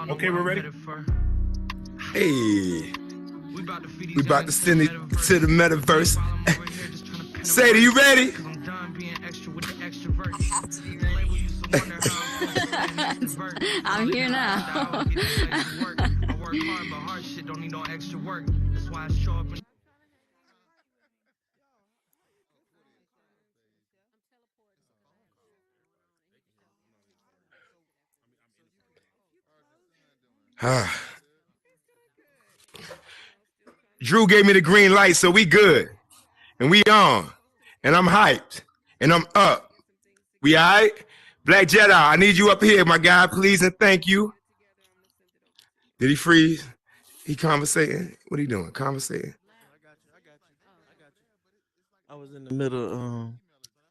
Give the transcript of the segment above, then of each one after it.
Okay, we're ready. Hey, we about to send it to the metaverse. Sadie, you ready? I'm here now. Drew gave me the green light, so we good. And we on. And I'm hyped. And I'm up. We all right? Black Jedi, I need you up here, my guy, please, and thank you. Did he freeze? He conversating? What are you doing? Conversating? I was in the middle.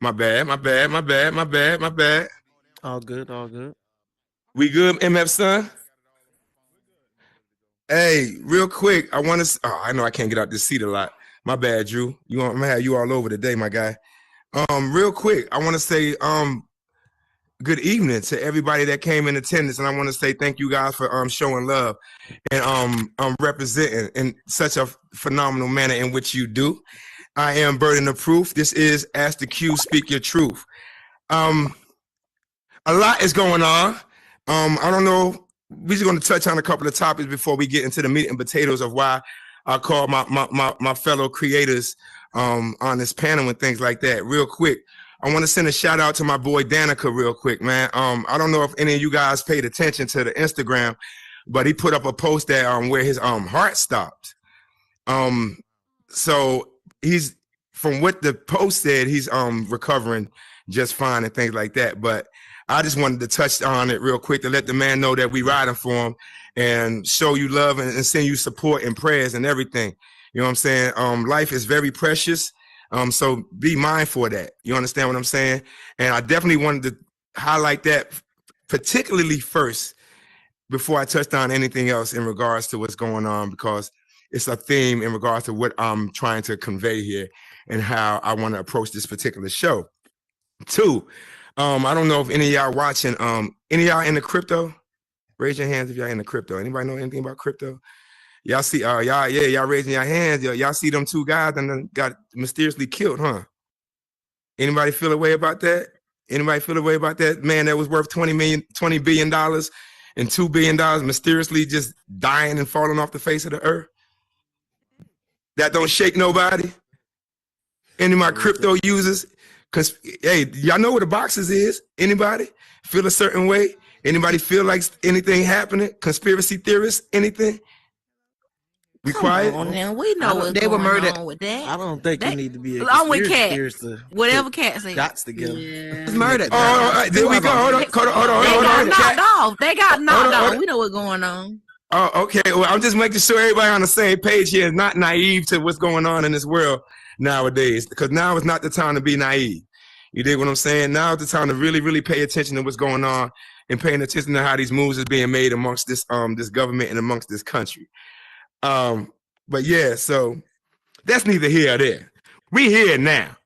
My bad. All good. We good, MF son? Hey, real quick, I want to. Oh, I know I can't get out this seat a lot. My bad, Drew. I'm gonna have you all over today, my guy. Real quick, I want to say good evening to everybody that came in attendance, and I want to say thank you guys for showing love and representing in such a phenomenal manner in which you do. I am Burden of Proof. This is Ask the Q, Speak Your Truth. A lot is going on. I don't know. We're just going to touch on a couple of topics before we get into the meat and potatoes of why I call my fellow creators on this panel and things like that. Real quick, I want to send a shout out to my boy Danica real quick, man. I don't know if any of you guys paid attention to the Instagram, but he put up a post that where his heart stopped. So he's, from what the post said, he's recovering just fine and things like that. But I just wanted to touch on it real quick to let the man know that we riding for him and show you love and send you support and prayers and everything. You know what I'm saying? Life is very precious. So be mindful of that. You understand what I'm saying? And I definitely wanted to highlight that particularly first before I touched on anything else in regards to what's going on, because it's a theme in regards to what I'm trying to convey here and how I want to approach this particular show. Two, I don't know if any of y'all watching, any of y'all in the crypto? Raise your hands if y'all in the crypto. Anybody know anything about crypto? Y'all see, y'all raising your hands. Y'all see them two guys and then got mysteriously killed, huh? Anybody feel a way about that? Anybody feel a way about that man that was worth $20 billion and $2 billion mysteriously just dying and falling off the face of the earth? That don't shake nobody? Any of my crypto users? Cause hey, y'all know what the boxes is. Anybody feel a certain way? Anybody feel like anything happening? Conspiracy theorists? Anything? We quiet? Come on now, we know what they were murdered with that. I don't think you need to be a I'm with Cat. to whatever Cat said. Dots together. Yeah. Murdered. Oh, there we go. Hold on. They got knocked off. They got knocked off. We know what's going on. Oh, okay. Well, I'm just making sure everybody on the same page here is not naive to what's going on in this world nowadays, because now is not the time to be naive. You dig what I'm saying? Now is the time to really, really pay attention to what's going on and paying attention to how these moves are being made amongst this this government and amongst this country. But yeah, so that's neither here or there. We here now.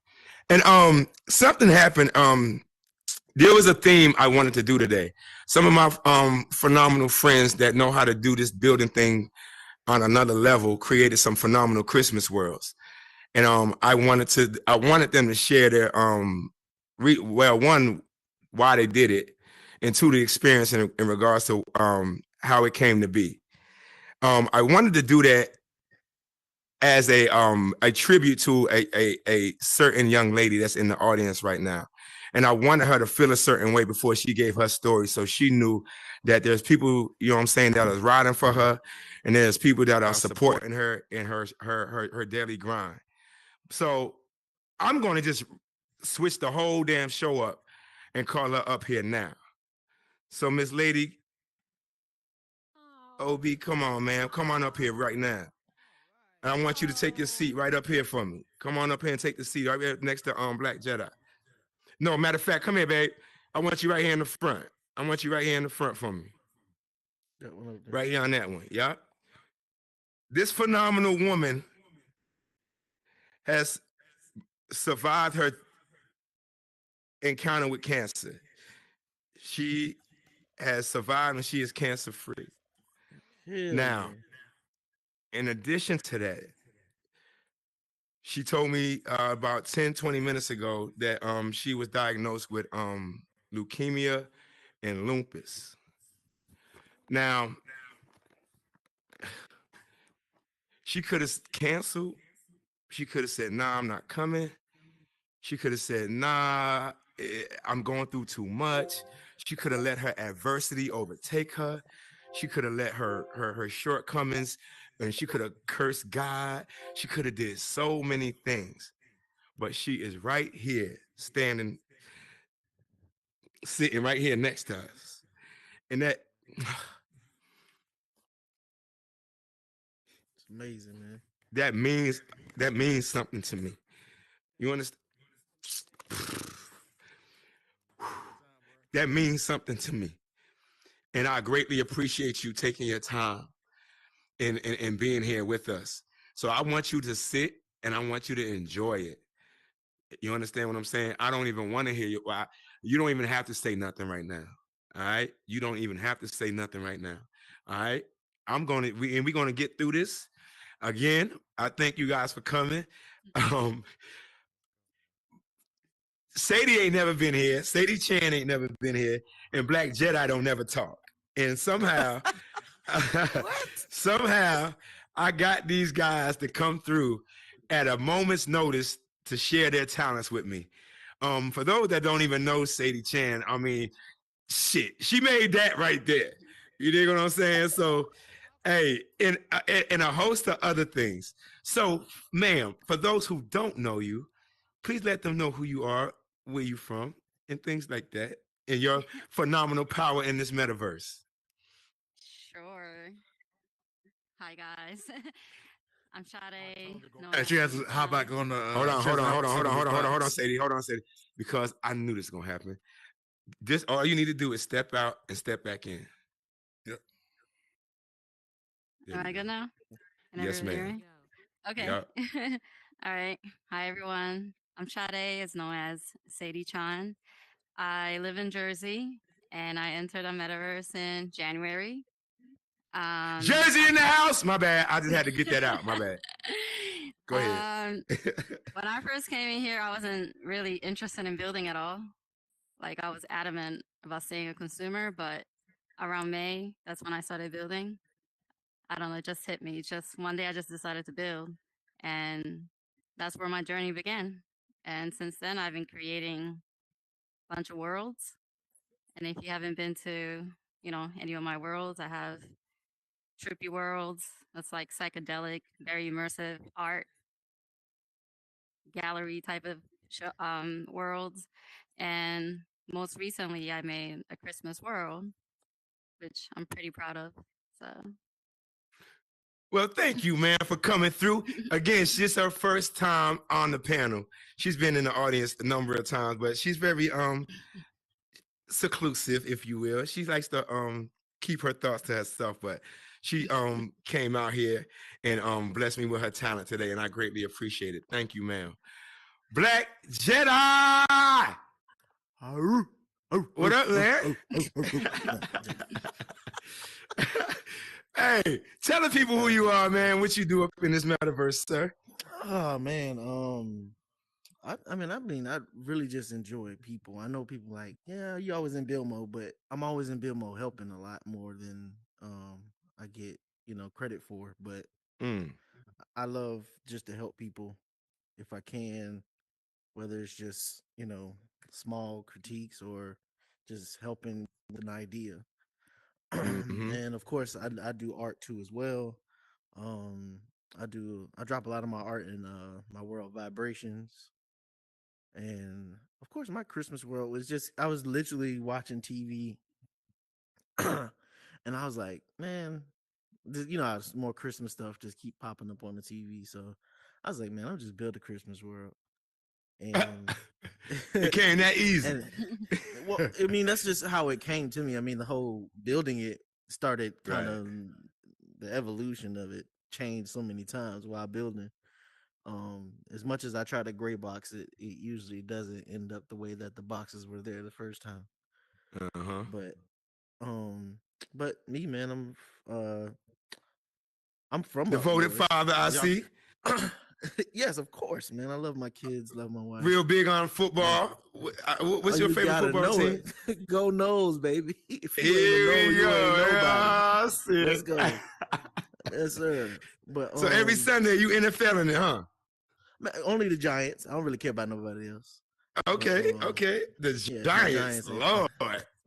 And something happened. There was a theme I wanted to do today. Some of my phenomenal friends that know how to do this building thing on another level created some phenomenal Christmas worlds. And I wanted them to share their one, why they did it, and two, the experience in regards to how it came to be. I wanted to do that as a tribute to a certain young lady that's in the audience right now. And I wanted her to feel a certain way before she gave her story, so she knew that there's people, you know what I'm saying, that is riding for her, and there's people that are supporting her in her daily grind. So I'm going to just switch the whole damn show up and call her up here now. So Miss Lady OB, come on, man. Come on up here right now. And I want you to take your seat right up here for me. Come on up here and take the seat right here next to Black Jedi. No, matter of fact, come here, babe. I want you right here in the front. I want you right here in the front for me. That one up there. Right here on that one, yeah. This phenomenal woman has survived her encounter with cancer. She has survived and she is cancer free. Hell Now, yeah. in addition to that, she told me about 10, 20 minutes ago that she was diagnosed with leukemia and lupus. Now, she could have canceled. She could have said, "Nah, I'm not coming." She could have said, "Nah, I'm going through too much." She could have let her adversity overtake her. She could have let her shortcomings, and she could have cursed God. She could have did so many things, but she is right here, sitting right here next to us, and It's amazing, man. that means something to me. You understand? That means something to me. And I greatly appreciate you taking your time and being here with us. So I want you to sit and I want you to enjoy it. You understand what I'm saying? I don't even want to hear you. You don't even have to say nothing right now. All right. You don't even have to say nothing right now. All right. We're going to get through this. Again, I thank you guys for coming. Sadie ain't never been here. Sadie Chan ain't never been here. And Black Jedi don't never talk. And somehow, somehow I got these guys to come through at a moment's notice to share their talents with me. For those that don't even know Sadie Chan, I mean, shit, she made that right there. You dig what I'm saying? So, hey, and a host of other things. So, ma'am, for those who don't know you, please let them know who you are, where you from, and things like that, and your phenomenal power in this metaverse. Sure. Hi guys. I'm Sade. She has to hop back on the. Hold on, Sadie. Sadie. Hold on, Sadie. Because I knew this was gonna happen. This all you need to do is step out and step back in. Yep. Am I good now? Can Yes, everyone hear ma'am. me? Okay. Yep. All right. Hi everyone. I'm Sade, is known as Sadie Chan. I live in Jersey and I entered the metaverse in January. Jersey in the house. My bad. I just had to get that out. My bad. Go ahead. When I first came in here, I wasn't really interested in building at all. Like I was adamant about staying a consumer, but around May, that's when I started building. I don't know, it just hit me. Just one day I just decided to build. And that's where my journey began. And since then I've been creating a bunch of worlds. And if you haven't been to, any of my worlds, I have trippy worlds. That's like psychedelic, very immersive art, gallery type of worlds. And most recently, I made a Christmas world, which I'm pretty proud of. So, Well, thank you, man, for coming through. Again, she's her first time on the panel. She's been in the audience a number of times, but she's very seclusive, if you will. She likes to keep her thoughts to herself, but she came out here and blessed me with her talent today, and I greatly appreciate it. Thank you, ma'am. Black Jedi. What up, man? Hey, tell the people who you are, man. What you do up in this metaverse, sir? Oh man, I really just enjoy people. I know people like, yeah, you always in build mode, but I'm always in build mode helping a lot more than I get, credit for. But I love just to help people if I can, whether it's just, small critiques or just helping with an idea. And of course I do art too as well. Um I drop a lot of my art in my world vibrations. And of course my Christmas world was just I was literally watching TV and I was like, man, more Christmas stuff just keep popping up on the TV. So I was like, man, I'll just build a Christmas world. And it came that easy. And, well, I mean, that's just how it came to me. I mean, the whole building it started kind of the evolution of it changed so many times while building. As much as I try to gray box it, it usually doesn't end up the way that the boxes were there the first time. Uh-huh. But But me, man, I'm from up Devoted north. father, I Y'all- see. Yes, of course, man. I love my kids, love my wife. Real big on football. What's your You favorite gotta football know team? it. Go Nose, baby. If you Here ain't we a know, you go. ain't nobody. Yeah, I see Let's it. go. Yes, sir. But So every Sunday you NFL in it, huh? only the Giants. I don't really care about nobody else. Okay, But, okay. The yeah, Giants, ain't- Lord.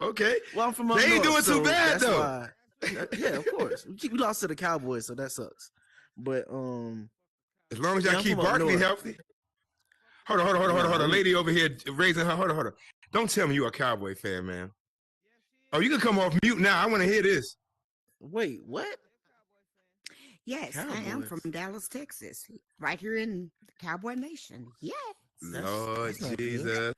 Okay. Well, I'm from up They ain't north, doing too so bad that's though. why. Yeah, of course. We lost to the Cowboys, so that sucks. But As long as y'all yeah, I'm keep from up Barkley north. healthy. Hold on. Lady over here raising her. Hold on. Don't tell me you're a Cowboy fan, man. Oh, you can come off mute now. I want to hear this. Wait, what? Yes, I am from Cowboys. Dallas, Texas, right here in Cowboy Nation. Yes. Lord that's not good. Jesus.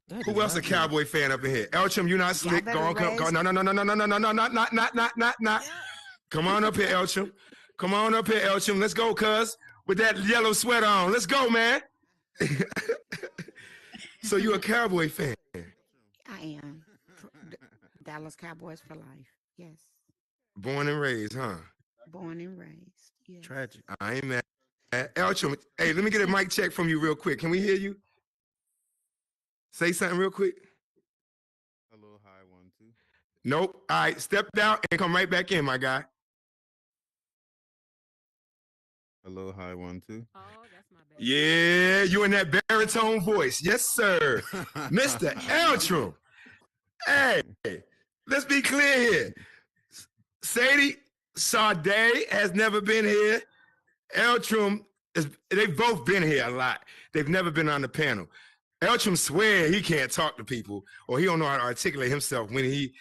That is Who else a not good. Cowboy fan up in here? Elchum, you not slick. better Go on, come. No. Not. Come on up here, Elchum. Come on up here, Elchum. Let's go, cuz. With that yellow sweater on. Let's go, man. So you a Cowboy fan? I am. Dallas Cowboys for life. Yes. Born and raised, huh? Born and raised. Yes. Tragic. I ain't mad. Elchum, hey, let me get a mic check from you real quick. Can we hear you? Say something real quick. Hello, hi, 1, 2. Nope. All right, step out and come right back in, my guy. Hello, hi, 1, 2. Oh, that's my bad. Yeah, you in that baritone voice. Yes, sir. Mr. Eltrum. Hey, let's be clear here. Sadie Sade has never been here. Eltrum, they've both been here a lot. They've never been on the panel. Eltrum swear he can't talk to people or he don't know how to articulate himself when he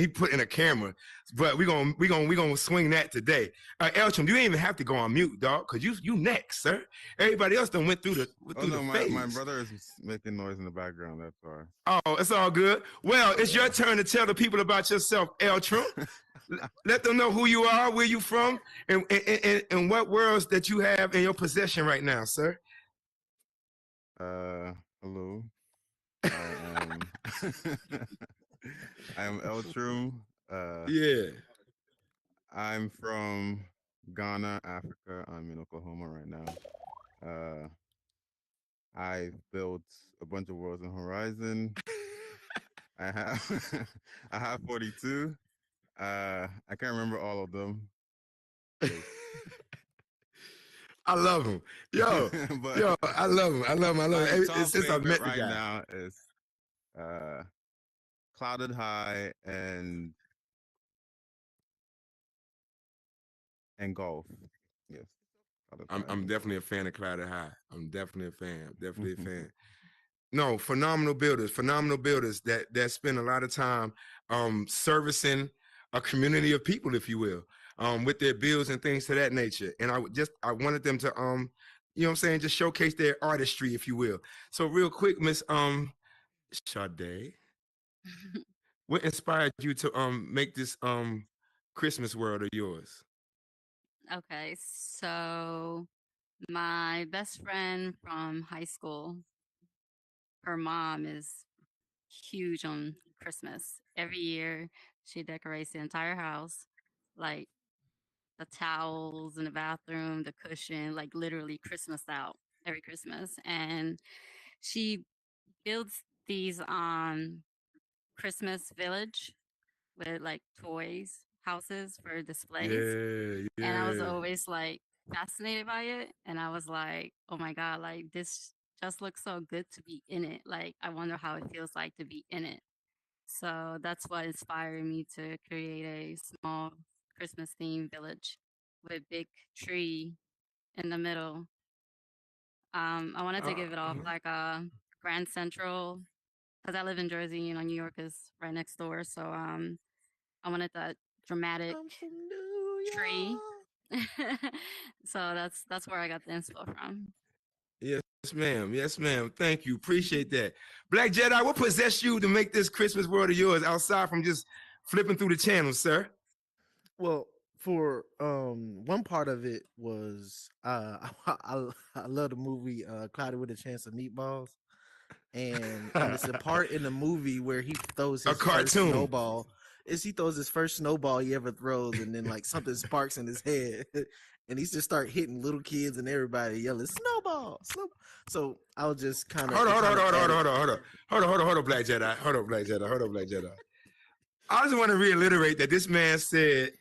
put in a camera. But we gonna swing that today. Eltrum, you ain't even have to go on mute, dog, because you next, sir. Everybody else done went through the phase. My brother is making noise in the background. That's why. Oh, it's all good. Well, it's your turn to tell the people about yourself, Eltrum. Let them know who you are, where you from, and what worlds that you have in your possession right now, sir. Hello. I am Eltrum. Yeah. I'm from Ghana, Africa. I'm in Oklahoma right now. I built a bunch of worlds in Horizon. I have 42. I can't remember all of them. I love him. Yo, I love him. I love him. Since I met the guy. Now is Clouded High and golf. Yes. I'm definitely a fan of Clouded High. I'm definitely a fan. Definitely a fan. No, phenomenal builders that spend a lot of time servicing a community of people, if you will, with their bills and things to that nature. And I wanted them to you know what I'm saying, just showcase their artistry, if you will. So real quick, Miss Sade, what inspired you to make this Christmas world of yours? Okay, so my best friend from high school, her mom is huge on Christmas. Every year she decorates the entire house, like the towels in the bathroom, the cushion, like literally Christmas out every Christmas. And she builds these Christmas village with like toys, houses for displays. Yeah. And I was always like fascinated by it. And I was like, oh my God, like this just looks so good to be in it. Like, I wonder how it feels like to be in it. So that's what inspired me to create a small Christmas themed village with big tree in the middle. I wanted to give it off like a Grand Central because I live in Jersey, New York is right next door. So I wanted that dramatic tree. So that's where I got the inspo from. Yes, ma'am. Yes, ma'am. Thank you. Appreciate that. Black Jedi, what possessed you to make this Christmas world of yours outside from just flipping through the channels, sir? Well, for one part of it was I love the movie Cloudy with a Chance of Meatballs. And it's a part in the movie where he throws his first snowball. is he throws his first snowball he ever throws, and then like something sparks in his head, and he's just start hitting little kids and everybody yelling snowball, snowball. So I'll just kind of hold on, Black Jedi. Hold on, Black Jedi. I just want to reiterate that this man said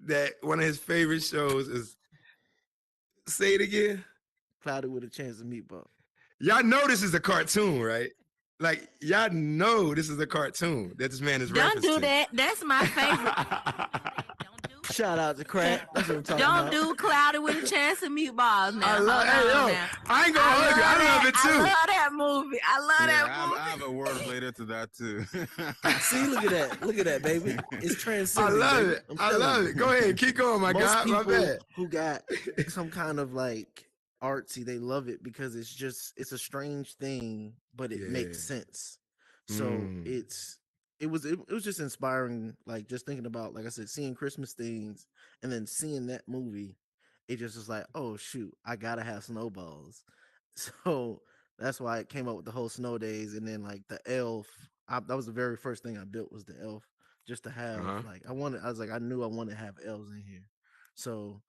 that one of his favorite shows is. Say it again. Cloudy with a Chance of Meatball. Y'all know this is a cartoon, right? Like y'all know this is a cartoon that this man is. Don't do to. that. That's my favorite. Shout out to Crack. That's what I'm talking Don't about. do Cloudy with a Chance of Meatballs now. I love. Hey yo, I ain't gonna hug you. I love it too. I love that movie. I love that movie. I have a word related to that too. See, look at that. Look at that, baby. It's transcending. I love baby. it. I love it. Go ahead, keep going, my Most guy. My people bad. who got some kind of like artsy, they love it because it's a strange thing, but it makes sense. So it was just inspiring, like just thinking about, like I said, seeing Christmas things and then seeing that movie. It just was like, oh shoot, I gotta have snowballs. So that's why it came up with the whole snow days, and then like the elf. That was the very first thing I built was the elf, just to have like I knew I wanted to have elves in here. So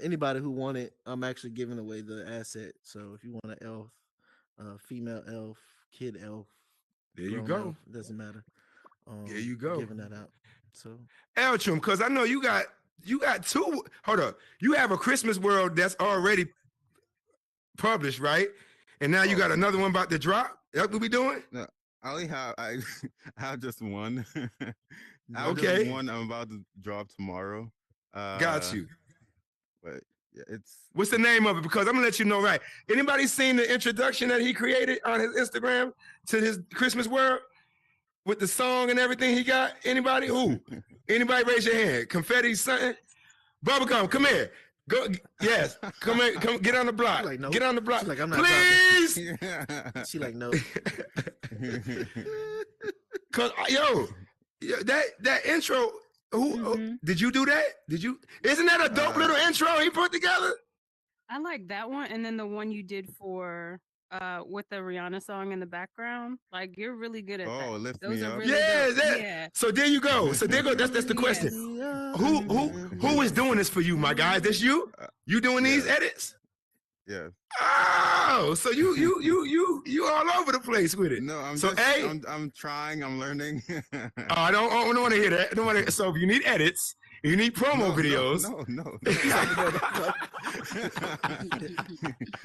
anybody who wanted, I'm actually giving away the asset. So if you want an elf, female elf, kid elf, there you go. Elf, it doesn't matter. There you go. Giving that out. So Eltrum, because I know you got two. Hold up, you have a Christmas World that's already published, right? And now you got another one about to drop. That's what we doing? No, I have just one. Okay. Just one I'm about to drop tomorrow. Got you. But yeah, it's what's the name of it? Because I'm gonna let you know, right? Anybody seen the introduction that he created on his Instagram to his Christmas World with the song and everything he got? Anybody? Who? Anybody raise your hand? Confetti, something? Bubblegum, come here. Go. Yes, come here. Come get on the block. Like, nope. Get on the block. She's like, I'm not please. She like, no. Cause that intro. Who did you do that? Did you? Isn't that a dope little intro he put together? I like that one, and then the one you did for with the Rihanna song in the background. Like you're really good at that. Lift Those me are up. really Yeah, dope. Yeah. So there you go. So there go. That's the question. Who is doing this for you, my guy? Is this you? You doing these edits? Yeah. Oh, so you all over the place with it. No, I'm trying. I'm learning. I don't want to hear that. I don't want to. So if you need edits, you need promo videos.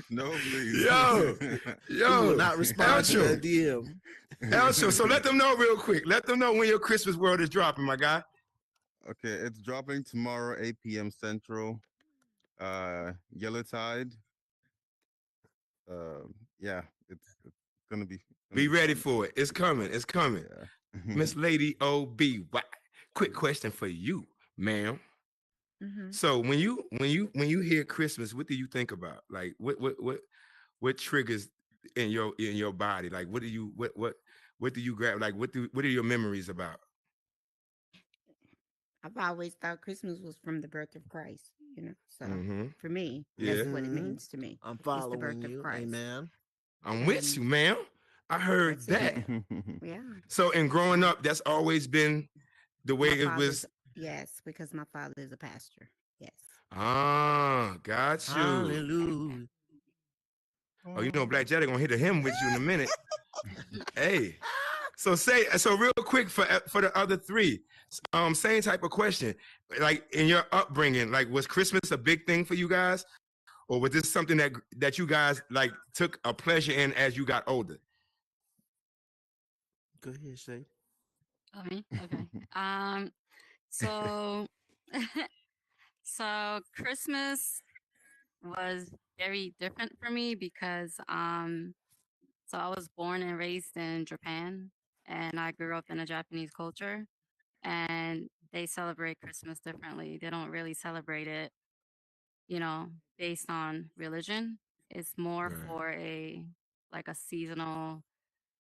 No, please. Yo, not respond to that DM. Elcho, so let them know real quick. Let them know when your Christmas World is dropping, my guy. Okay, it's dropping tomorrow, 8 p.m. Central. Yellow Tide. Yeah, it's gonna be. Be ready for it. It's coming. It's coming. Yeah. Miss Lady O.B. Quick question for you, ma'am. So when you hear Christmas, what do you think about? Like what triggers in your body? Like what do you grab? Like what are your memories about? I've always thought Christmas was from the birth of Christ, So for me, that's what it means to me. I'm following the birth you. Of Christ. Amen. I'm with you, ma'am. I heard that. Yeah. So in growing up, that's always been the way it was. Yes, because my father is a pastor. Yes. Ah, got you. Hallelujah. Oh, you know, Black Jedi gonna hit a hymn with you in a minute. Hey. So real quick for the other three, same type of question. Like in your upbringing, like was Christmas a big thing for you guys, or was this something that you guys like took a pleasure in as you got older? Go ahead, Shay. Oh, me? Okay. So so Christmas was very different for me because so I was born and raised in Japan, and I grew up in a Japanese culture, and they celebrate Christmas differently. They don't really celebrate it, based on religion. It's more for a seasonal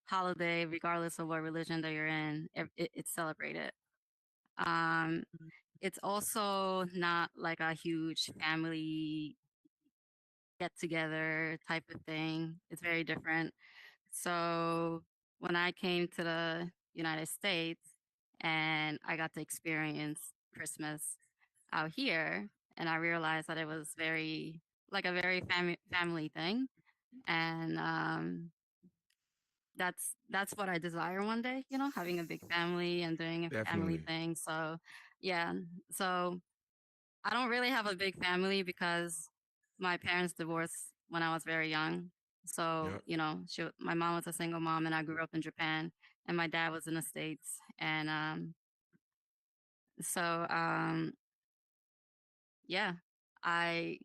holiday, regardless of what religion that you're in. It's celebrated. It's also not like a huge family get together type of thing. It's very different. So when I came to the United States and I got to experience Christmas out here, and I realized that it was very like a very family thing, and that's what I desire one day, you know, having a big family and doing a family Definitely. thing. So yeah, so I don't really have a big family because my parents divorced when I was very young. So, Yep. you know, my mom was a single mom and I grew up in Japan and my dad was in the States. And so yeah, I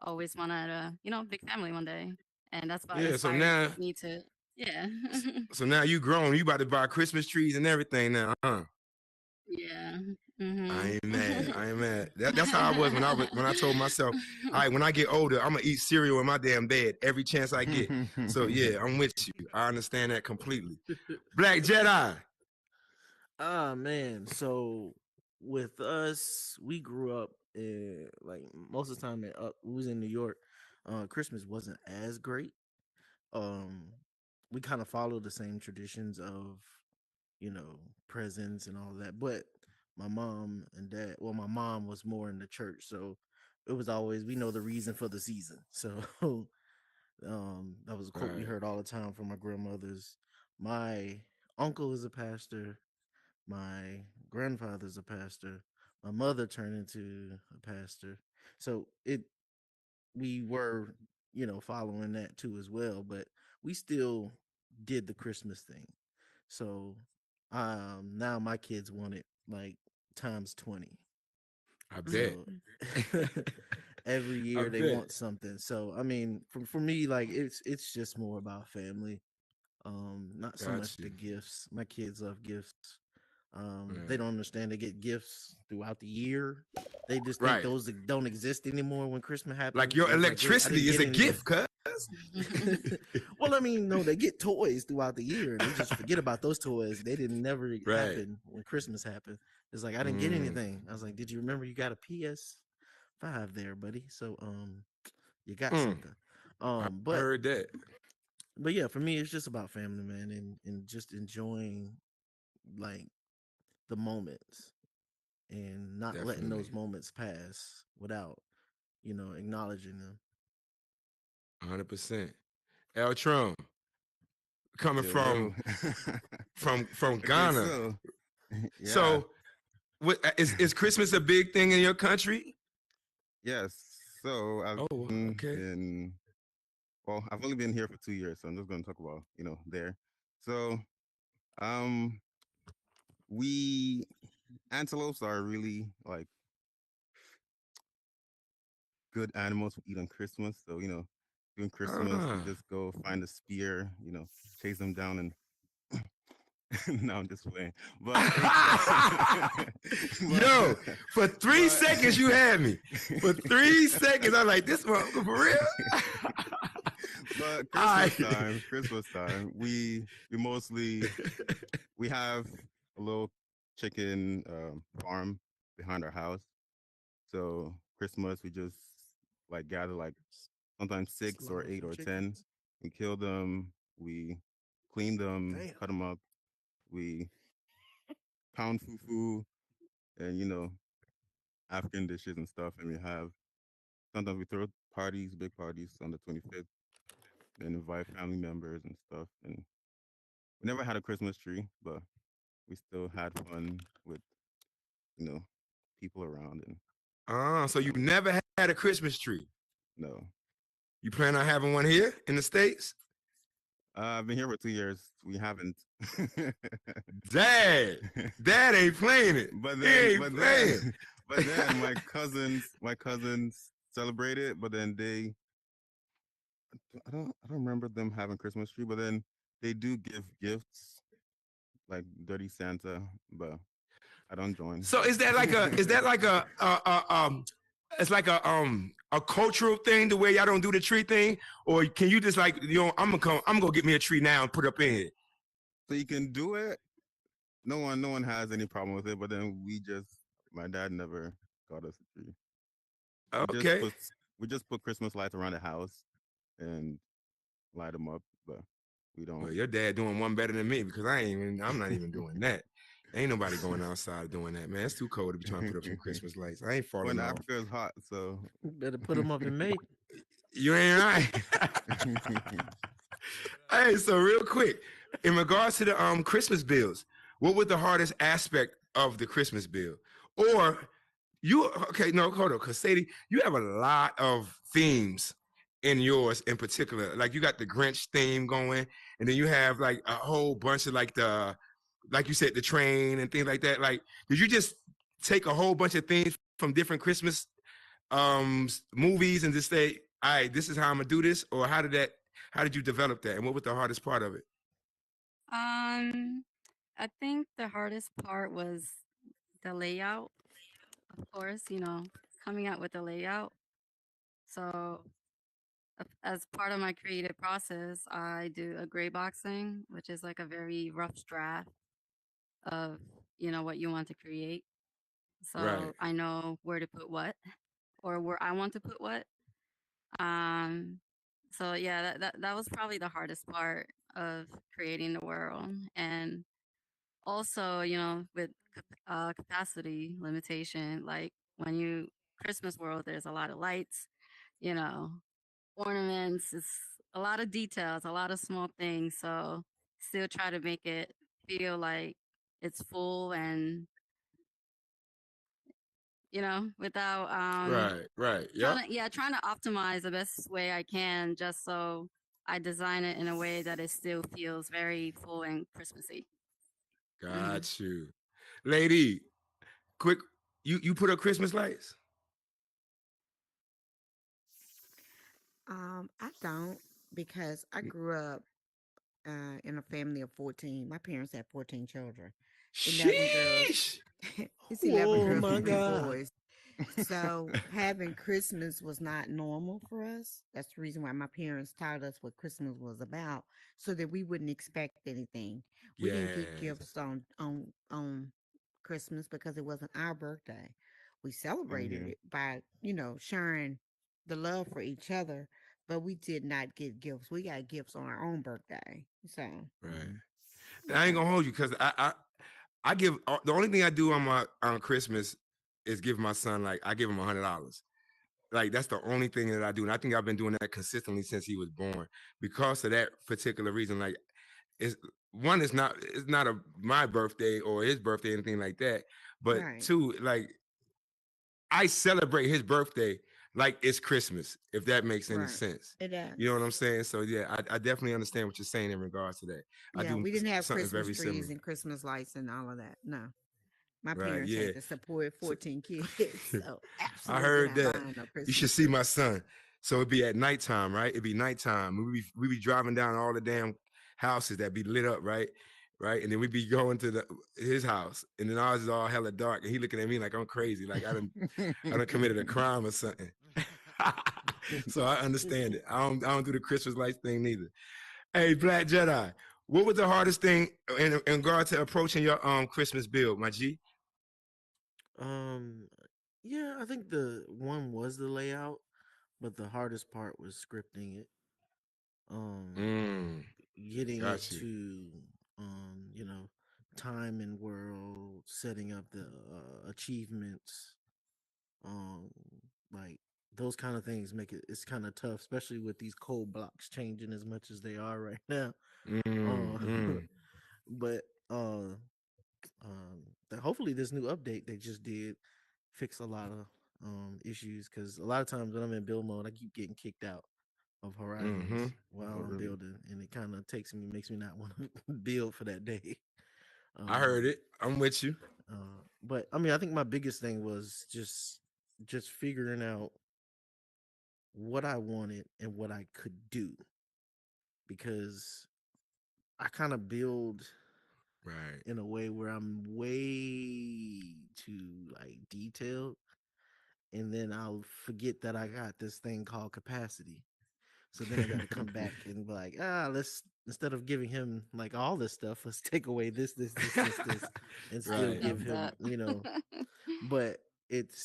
always wanted a, you know, big family one day. And that's what Yeah. So inspired now, me to yeah. so now you grown. You about to buy Christmas trees and everything now, huh? Yeah. I Mhm. ain't mad. I ain't mad. That's how I was when I told myself, all right, when I get older, I'm gonna eat cereal in my damn bed every chance I get. So yeah, I'm with you. I understand that completely. Black Jedi. Ah man, so with us, we grew up like most of the time we was in New York. Christmas wasn't as great. Um, we kind of followed the same traditions of presents and all that, but my mom and dad, well, my mom was more in the church, so it was always we know the reason for the season. So that was a quote we Right. heard all the time from my grandmothers. My uncle is a pastor. My grandfather's a pastor. My mother turned into a pastor. So we were, following that too as well, but we still did the Christmas thing. So now my kids want it like times 20. I bet. So every I year they bet. want something. So I mean, for me, like it's just more about family. Not so Got much the you. gifts. My kids love gifts. They Right. don't understand they get gifts throughout the year. They just think Right. those that don't exist anymore when Christmas Like happens. your It's like, wait, I didn't electricity is get a anything. gift, cuz. Well, I mean, no, they get toys throughout the year and they just forget about those toys. They didn't never Right. happen when Christmas happened. It's like I didn't get Mm. anything. I was like, did you remember you got a PS5 there, buddy? So you got Mm. something. I But heard that. yeah, for me it's just about family, man, and just enjoying like the moments and not letting Definitely. those moments pass without, acknowledging them. 100%. El Trump coming Yo, yo. from Okay, Ghana. so yeah, So what is Christmas a big thing in your country? yes. So I've Oh, been okay. well, I've only been here for 2 years, so I'm just going to talk about, there. So, um, we antelopes are really like good animals to eat on Christmas. So, during Christmas, we Ah. just go find a spear, chase them down and no, I'm just playing. But, Yo, for 3 seconds you had me. For 3 seconds, I'm like, this motherfucker for real? But Christmas time, we mostly we have a little chicken farm behind our house. So Christmas, we just like gather like sometimes 6 or Slaughter 8 some or 10. chickens. We kill them. We clean them, Damn. cut them up. We pound fufu and African dishes and stuff. And we have sometimes we throw parties, big parties on the 25th, and invite family members and stuff. And we never had a Christmas tree, but we still had fun with you know people around and So you family. never had a Christmas tree? No, You plan on having one here in the States? I've been here for 2 years. We haven't. Dad ain't playing it. But He then, ain't playing. but then my cousins celebrated. But then I don't remember them having Christmas tree. But then they do give gifts like Dirty Santa, but I don't join. So is that like it's like a cultural thing the way y'all don't do the tree thing, or can you just like I'm gonna get me a tree now and put it up in here? So you can do it. No one has any problem with it. But then my dad never got us a tree. Okay. We just put Christmas lights around the house and light them up, but we don't. Well, your dad doing one better than me because I'm not even doing that. Ain't nobody going outside doing that, man. It's too cold to be trying to put up some Christmas lights. I ain't When falling off. Africa is hot, so Better put them up in May. You ain't right. Hey, so real quick, in regards to the Christmas bills, what was the hardest aspect of the Christmas bill? Or you okay? No, hold on, because Sadie, you have a lot of themes in yours in particular. Like you got the Grinch theme going, and then you have like a whole bunch of like you said, the train and things like that. Like, did you just take a whole bunch of things from different Christmas movies and just say, all right, this is how I'm gonna do this? Or how did you develop that? And what was the hardest part of it? I think the hardest part was the layout, of course, coming out with the layout. So as part of my creative process, I do a gray boxing, which is like a very rough draft of, what you want to create. Right. So I know where to put what or where I want to put what. So yeah, that was probably the hardest part of creating the world. And also, with capacity limitation, like when you Christmas world, there's a lot of lights, you know, ornaments, it's a lot of details, a lot of small things. So still try to make it feel like it's full and without Right. Yep. trying to optimize the best way I can just so I design it in a way that it still feels very full and Christmassy. Got you. Lady, quick, you put up Christmas lights? I don't because I grew up in a family of 14. My parents had 14 children. 11 girls. Sheesh. It's 11 Oh girls my and 3 God. boys. So having Christmas was not normal for us. That's the reason why my parents taught us what Christmas was about, so that we wouldn't expect anything. We didn't get Yes. gifts on Christmas because it wasn't our birthday. We celebrated here. it by, sharing the love for each other, but we did not get gifts. We got gifts on our own birthday. So, Right. Mm-hmm. I ain't gonna hold you because I give the only thing I do on Christmas is give my son, like, I give him $100. Like that's the only thing that I do, and I think I've been doing that consistently since he was born because of that particular reason. Like, it's not my birthday or his birthday, anything like that, but right. two, like, I celebrate his birthday like it's Christmas, if that makes any Right. sense. It does. You know what I'm saying? So yeah, I definitely understand what you're saying in regards to that. I Yeah, do we didn't have something Christmas very trees similar. and Christmas lights and all of that. No. My Right? parents Yeah. had to support So 14 kids, so I absolutely heard not that. buying no You Christmas should see tree. my son. So it'd be at nighttime, right? It'd be nighttime. We be driving down all the damn houses that be lit up, right? Right. And then we'd be going to his house, and then ours is all hella dark, and he looking at me like I'm crazy, like I done committed a crime or something. So I understand it. I don't do the Christmas lights thing neither. Hey, Black Jedi, what was the hardest thing in regard to approaching your Christmas build, my G? Yeah, I think the one was the layout, but the hardest part was scripting it. Getting it Got you. to you know, time and world, setting up the achievements, um, like those kind of things make it's kind of tough, especially with these code blocks changing as much as they are right now. But hopefully this new update they just did fix a lot of issues, because a lot of times when I'm in build mode I keep getting kicked out of Horizons while I'm building, and it kind of makes me not want to build for that day. I heard it. I'm with you. But I mean, I think my biggest thing was just figuring out what I wanted and what I could do, because I kind of build right in a way where I'm way too like detailed, and then I'll forget that I got this thing called capacity. So then I got to come back and be like, let's, instead of giving him like all this stuff, let's take away this, and still Right. give Love him, that. But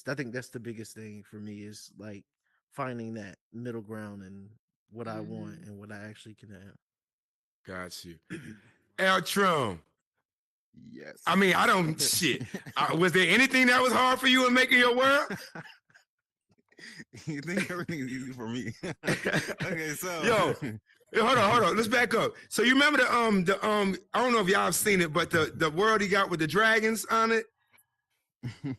I think that's the biggest thing for me, is like finding that middle ground and what I want and what I actually can have. Got you. Eltron, Yes. I mean, I don't shit. Was there anything that was hard for you in making your world? You think everything is easy for me? Okay, so Yo, hold on. Let's back up. So you remember I don't know if y'all have seen it, but the world he got with the dragons on it.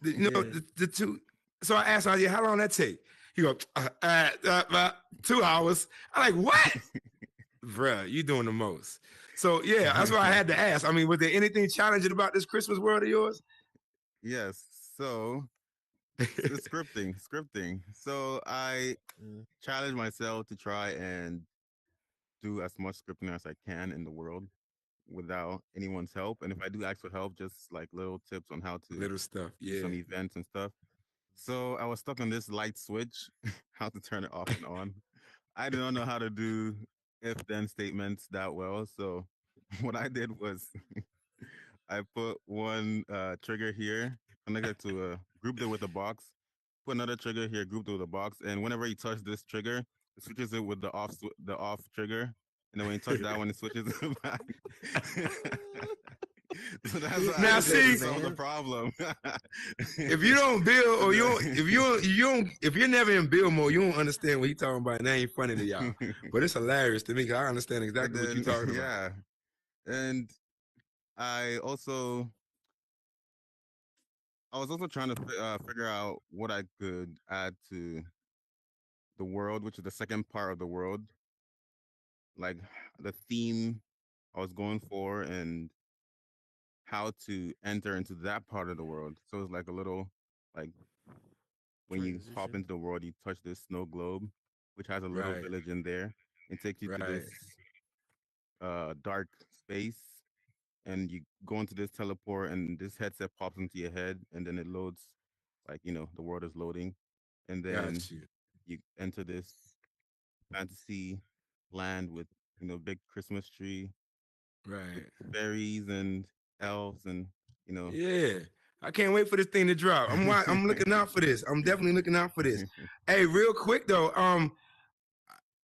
You know the two. So I asked him, how long that take? He go 2 hours. I'm like, what? Bruh, you doing the most. So yeah, that's why I had to ask. I mean, was there anything challenging about this Christmas world of yours? Yes. So the scripting. So I challenge myself to try and do as much scripting as I can in the world without anyone's help. And if I do ask for help, just like little tips on how to Little stuff, do some events and stuff. So I was stuck on this light switch, how to turn it off and on. I did not know how to do if-then statements that well. So what I did was I put one trigger here, connected to grouped it with a box. Put another trigger here, grouped it with a box, and whenever you touch this trigger, it switches it with the off trigger, and then when you touch that one, it switches it back. So that's now see the problem. If you don't build or if you're never in build mode, you don't understand what he's talking about, and that ain't funny to y'all. But it's hilarious to me because I understand exactly what you're talking about. Yeah, and I was also trying to figure out what I could add to the world, which is the second part of the world, like the theme I was going for and how to enter into that part of the world. So it's like a little, like when you hop into the world, you touch this snow globe, which has a little village in there, and takes you to this dark space. And you go into this teleport, and this headset pops into your head, and then it loads, like, the world is loading, and then you enter this fantasy land with big Christmas tree, right? Fairies and elves, and Yeah, I can't wait for this thing to drop. I'm looking out for this. I'm definitely looking out for this. Hey, real quick though,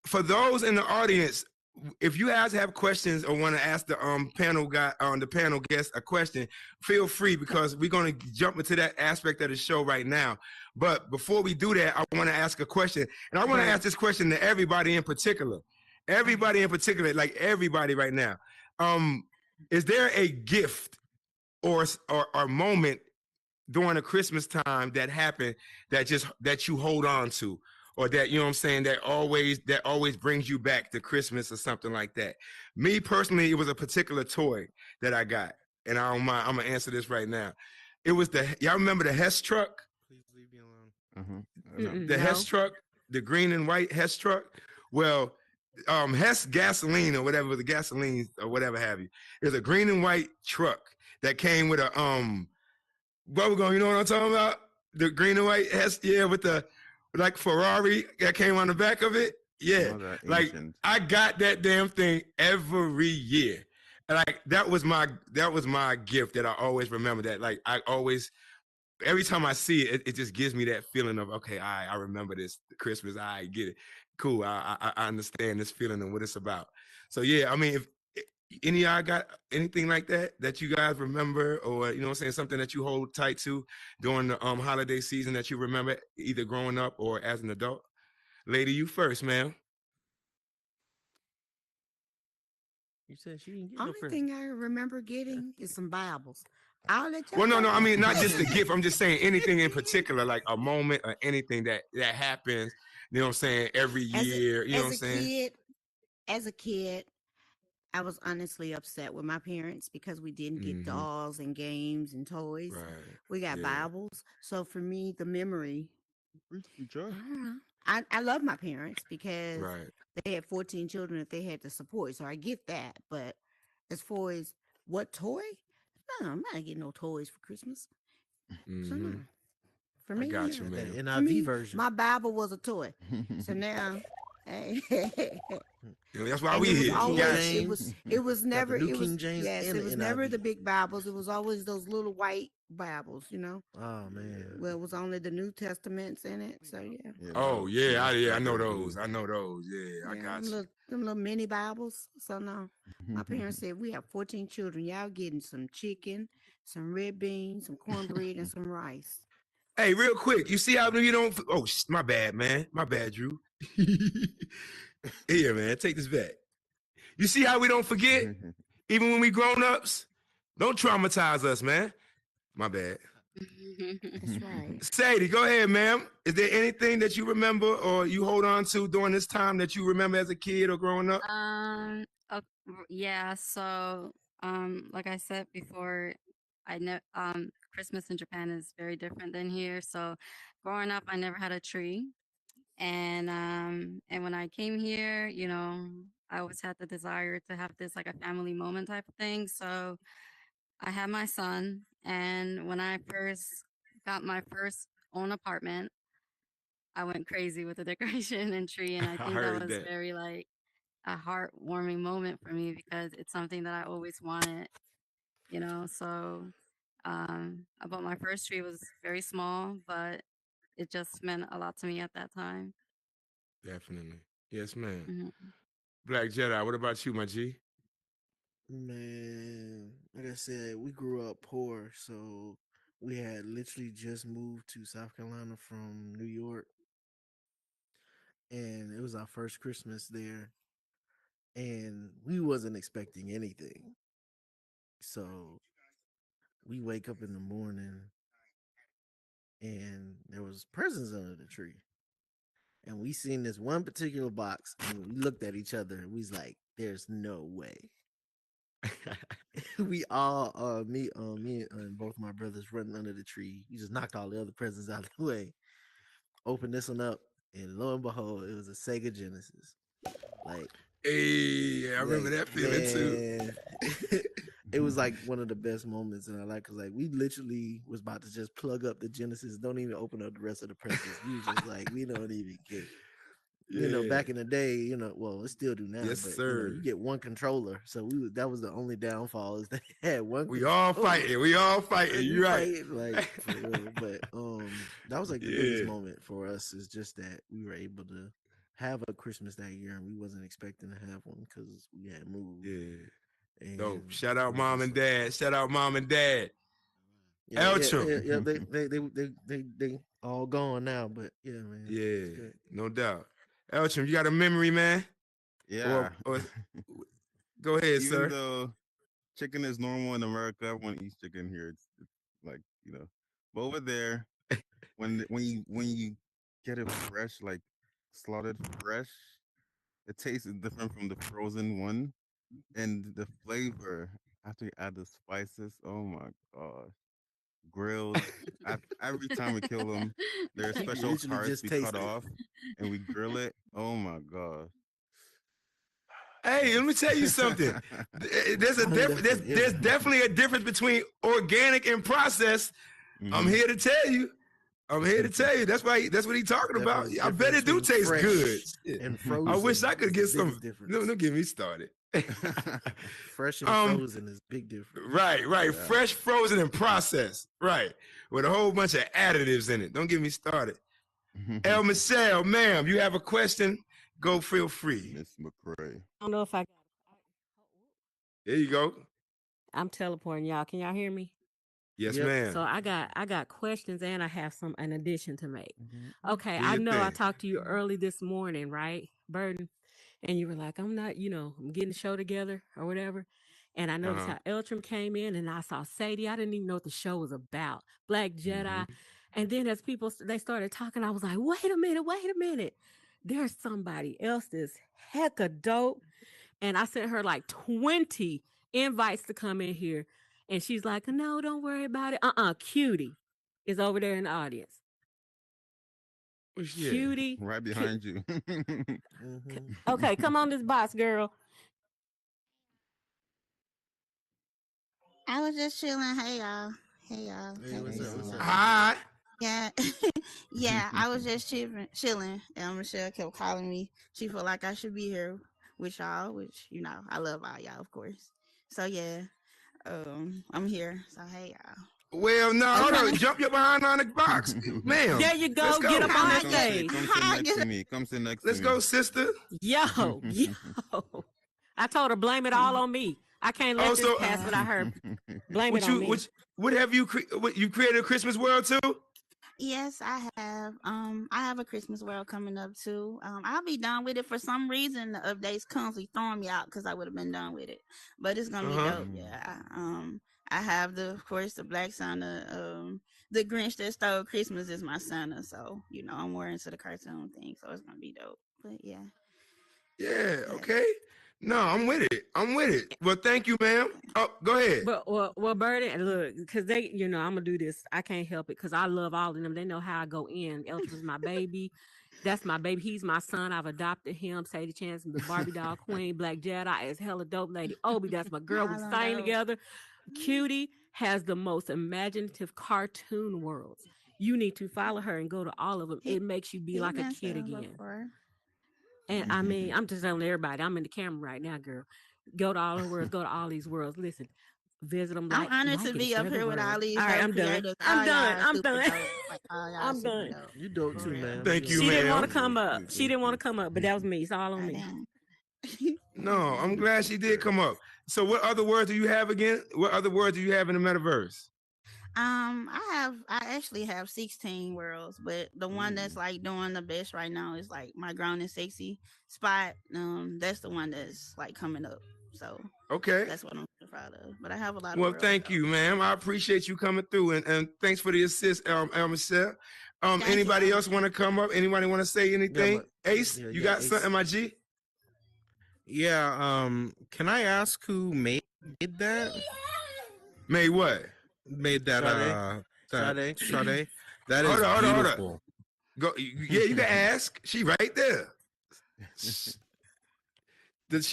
for those in the audience, if you guys have questions or want to ask the panel guest a question, feel free, because we're going to jump into that aspect of the show right now. But before we do that, I want to ask a question, and I want to ask this question to everybody in particular. Everybody in particular, like everybody right now. Is there a gift or moment during the Christmas time that happened that you hold on to, or that, you know what I'm saying, that always brings you back to Christmas or something like that? Me personally, it was a particular toy that I got, and I don't mind. I'm gonna answer this right now. It was y'all remember the Hess truck? Please leave me alone. The Hess truck, the green and white Hess truck. Well, Hess gasoline or whatever, the gasoline or whatever have you. It was a green and white truck that came with a bubblegum. You know what I'm talking about? The green and white Hess, with the like Ferrari that came on the back of it. Yeah, like I got that damn thing every year. Like that was my gift that I always remember. That like I always, every time I see it, it just gives me that feeling of, okay, I remember this Christmas. I get it. Cool. I understand this feeling and what it's about. So yeah, I mean, if any of y'all got anything like that you guys remember, or you know what I'm saying, something that you hold tight to during the holiday season that you remember either growing up or as an adult? Lady, you first, ma'am. You said she didn't get Only thing I remember getting is some Bibles. I'll let you. Well, no, I mean, not just the gift. I'm just saying anything in particular, like a moment or anything that happens, you know what I'm saying, every year, you know what I'm saying? As a kid, I was honestly upset with my parents because we didn't get dolls and games and toys. Right. We got Bibles. So for me, the memory, I love my parents because they had 14 children that they had to support. So I get that. But as far as what toy? No, I'm not getting no toys for Christmas. So no. For me, I got you, man. NIV version. My Bible was a toy. So now, hey, That's why And we it was here. King always James. it was Got the never New it was King James yes, and it the was never the NIV. big Bibles. It was always those little white Bibles, Oh man. Well, it was only the New Testaments in it. So yeah. Oh yeah, I know those. I know those. Yeah, I Yeah, got you. them little mini Bibles. So no. My parents said we have 14 children. Y'all getting some chicken, some red beans, some cornbread, and some rice. Hey, real quick, you see how you don't? Oh, my bad, man. My bad, Drew. Here, man, take this back. You see how we don't forget, even when we grown ups? Don't traumatize us, man. My bad. That's right. Sadie, go ahead, ma'am. Is there anything that you remember or you hold on to during this time that you remember as a kid or growing up? Yeah. So, like I said before, I know Christmas in Japan is very different than here. So, growing up, I never had a tree, and when I came here, I always had the desire to have this like a family moment type of thing. So, I had my son, and when I first got my first own apartment, I went crazy with the decoration and tree, and I I think that heard was that. very like a heartwarming moment for me because it's something that I always wanted, So, I bought my first tree. It was very small, but it just meant a lot to me at that time. Definitely. Yes, ma'am. Mhm. Black Jedi, what about you, my G? Man, like I said, we grew up poor, so we had literally just moved to South Carolina from New York, and it was our first Christmas there, and we wasn't expecting anything. So we wake up in the morning, and there was presents under the tree, and we seen this one particular box, and we looked at each other, and we was like, "There's no way." We all me and both my brothers running under the tree. We just knocked all the other presents out of the way, opened this one up, and lo and behold, it was a Sega Genesis. Like, hey, I remember that feeling too. It was like one of the best moments in our life because like we literally was about to just plug up the Genesis, don't even open up the rest of the presents. We was just like, we don't even care. Back in the day, well, it still do now. Yes, but, sir. You get one controller, so that was the only downfall is they had one. We all fighting. We all fighting. You're right. Like, for real. But that was like the biggest moment for us is just that we were able to have a Christmas that year, and we wasn't expecting to have one because we had moved. Yeah. And dope. Shout out mom and dad. Shout out mom and dad. Eltram. Yeah, they all gone now, but yeah, man. Yeah, no doubt. Eltram, you got a memory, man? Yeah. Or go ahead, Even sir. though chicken is normal in America, everyone eats chicken here. It's like, but over there, when you get it fresh, like slaughtered fresh, it tastes different from the frozen one, and the flavor after you add the spices. Oh my gosh, grilled. Every time we kill them, there are special parts we cut off, and we grill it. Oh my gosh. Hey, let me tell you something. There's definitely a difference between organic and processed. Mm-hmm. I'm here to tell you. That's what he's talking about. I bet it do taste good. And frozen. I wish I could get some. Don't get me started. Fresh and frozen is big difference. Right. Yeah. Fresh, frozen, and processed. Right. With a whole bunch of additives in it. Don't get me started. El Michelle, ma'am, you have a question? Go, feel free. Miss McCray. I don't know if I. There you go. I'm teleporting y'all. Can y'all hear me? Yes, ma'am. So I got questions and I have an addition to make. Mm-hmm. Okay, I know I talked to you early this morning, right, Burden? And you were like, I'm not, I'm getting the show together or whatever. And I noticed how Eltram came in and I saw Sadie. I didn't even know what the show was about. Black Jedi. Mm-hmm. And then as they started talking, I was like, wait a minute. There's somebody else that's hecka dope. And I sent her like 20 invites to come in here. And she's like, no, don't worry about it. Cutie is over there in the audience. Cutie. Right behind you. Okay, come on this box, girl. I was just chilling. Hey, y'all. Hey, what's up? Hi. Yeah. Yeah, I was just chilling. And Michelle kept calling me. She felt like I should be here with y'all, which I love all y'all, of course. So yeah, I'm here. So hey y'all. Well, no, hold on. Jump your behind on the box, ma'am. There you go. Let's go. Get up on How the I get- stage. Come how I sit next get- to me. Come sit next Let's to me. go, sister. Yo. I told her blame it all on me. I can't let this Also, pass without her. Blame it on me. What have you you created a Christmas world too? Yes, I have. I have a Christmas world coming up too. I'll be done with it. For some reason, the updates constantly throwing me out because I would have been done with it. But it's gonna be dope. Yeah. I have of course, the Black Santa. The Grinch that stole Christmas is my Santa. So I'm more into the cartoon thing. So it's gonna be dope. But yeah. Yeah. Okay. No, I'm with it. Well, thank you, ma'am. Oh, go ahead. But well, Birdie, and look, because they, I'm gonna do this. I can't help it because I love all of them. They know how I go in. Elton's my baby. That's my baby. He's my son. I've adopted him. Sadie Chance, the Barbie doll queen. Black Jedi is hella dope. Lady Obi, that's my girl. We sang together. Cutie has the most imaginative cartoon worlds. You need to follow her and go to all of them. It makes you be like a kid again. And I mean, I'm just telling everybody, I'm in the camera right now, girl. Go to all the worlds, go to all these worlds. Listen, visit them. I'm honored to be up here with all these. All right, I'm done. I'm done. I'm done. You dope too, man. Thank you, She ma'am. didn't want to come up. She didn't want to come up, but that was me. It's all on me. No, I'm glad she did come up. So what other words do you have again? What other words do you have in the metaverse? I actually have 16 worlds, but the one that's like doing the best right now is like my grown and sexy spot. That's the one that's like coming up. So okay, that's what I'm proud of. But I have a lot of well, worlds, thank you, ma'am. I appreciate you coming through, and thanks for the assist, Michelle. Anybody else want to come up? Anybody want to say anything? Ace, you got Ace. something, my G? Yeah, can I ask who made that? Made what? Made that Sade? That is hold on. beautiful. Go, yeah, you can ask. She right there. She's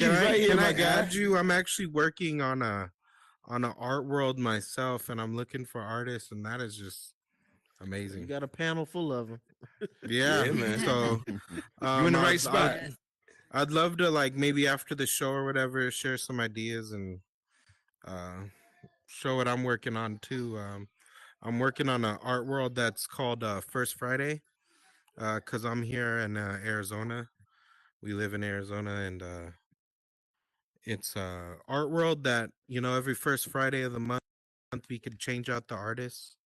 right here, Can my I guy. add you? I'm actually working on an art world myself, and I'm looking for artists, and that is just amazing. You got a panel full of them. Yeah, man. So you in the right spot. I'd love to, like, maybe after the show or whatever, share some ideas and show what I'm working on too. I'm working on an art world that's called First Friday, because I'm here in Arizona. We live in Arizona, and it's a art world that every first Friday of the month we could change out the artists.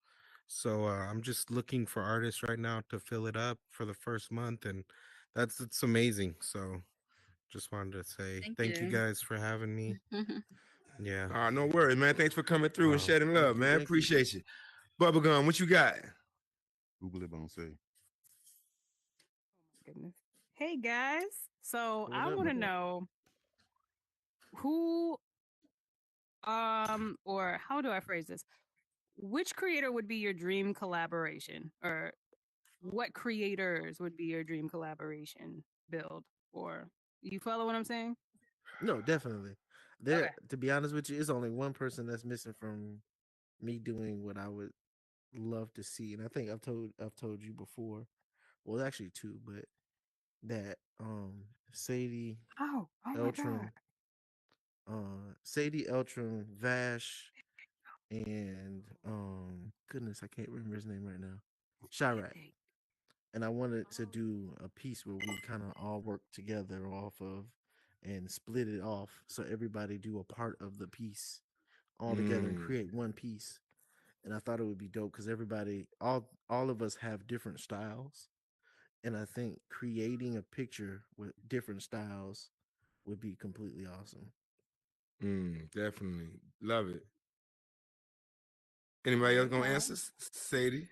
So I'm just looking for artists right now to fill it up for the first month, and it's amazing. So just wanted to say thank you guys for having me. Yeah. No worries, man. Thanks for coming through and shedding love, man. Appreciate you. Bubblegum, what you got? Google it, don't say. Goodness. Hey guys. So I want to know who, or how do I phrase this? Which creator would be your dream collaboration, or what creators would be your dream collaboration build? Or you follow what I'm saying? No, definitely. To be honest with you, it's only one person that's missing from me doing what I would love to see, and I think I've told you before. Well, actually two, but that Sadie Eltram, Sadie Eltram, Vash, and goodness, I can't remember his name right now. Chirac. And I wanted to do a piece where we kind of all work together off of and split it off so everybody do a part of the piece all together and create one piece. And I thought it would be dope because everybody, all of us have different styles. And I think creating a picture with different styles would be completely awesome. Definitely. Love it. Anybody else gonna answer? Sadie?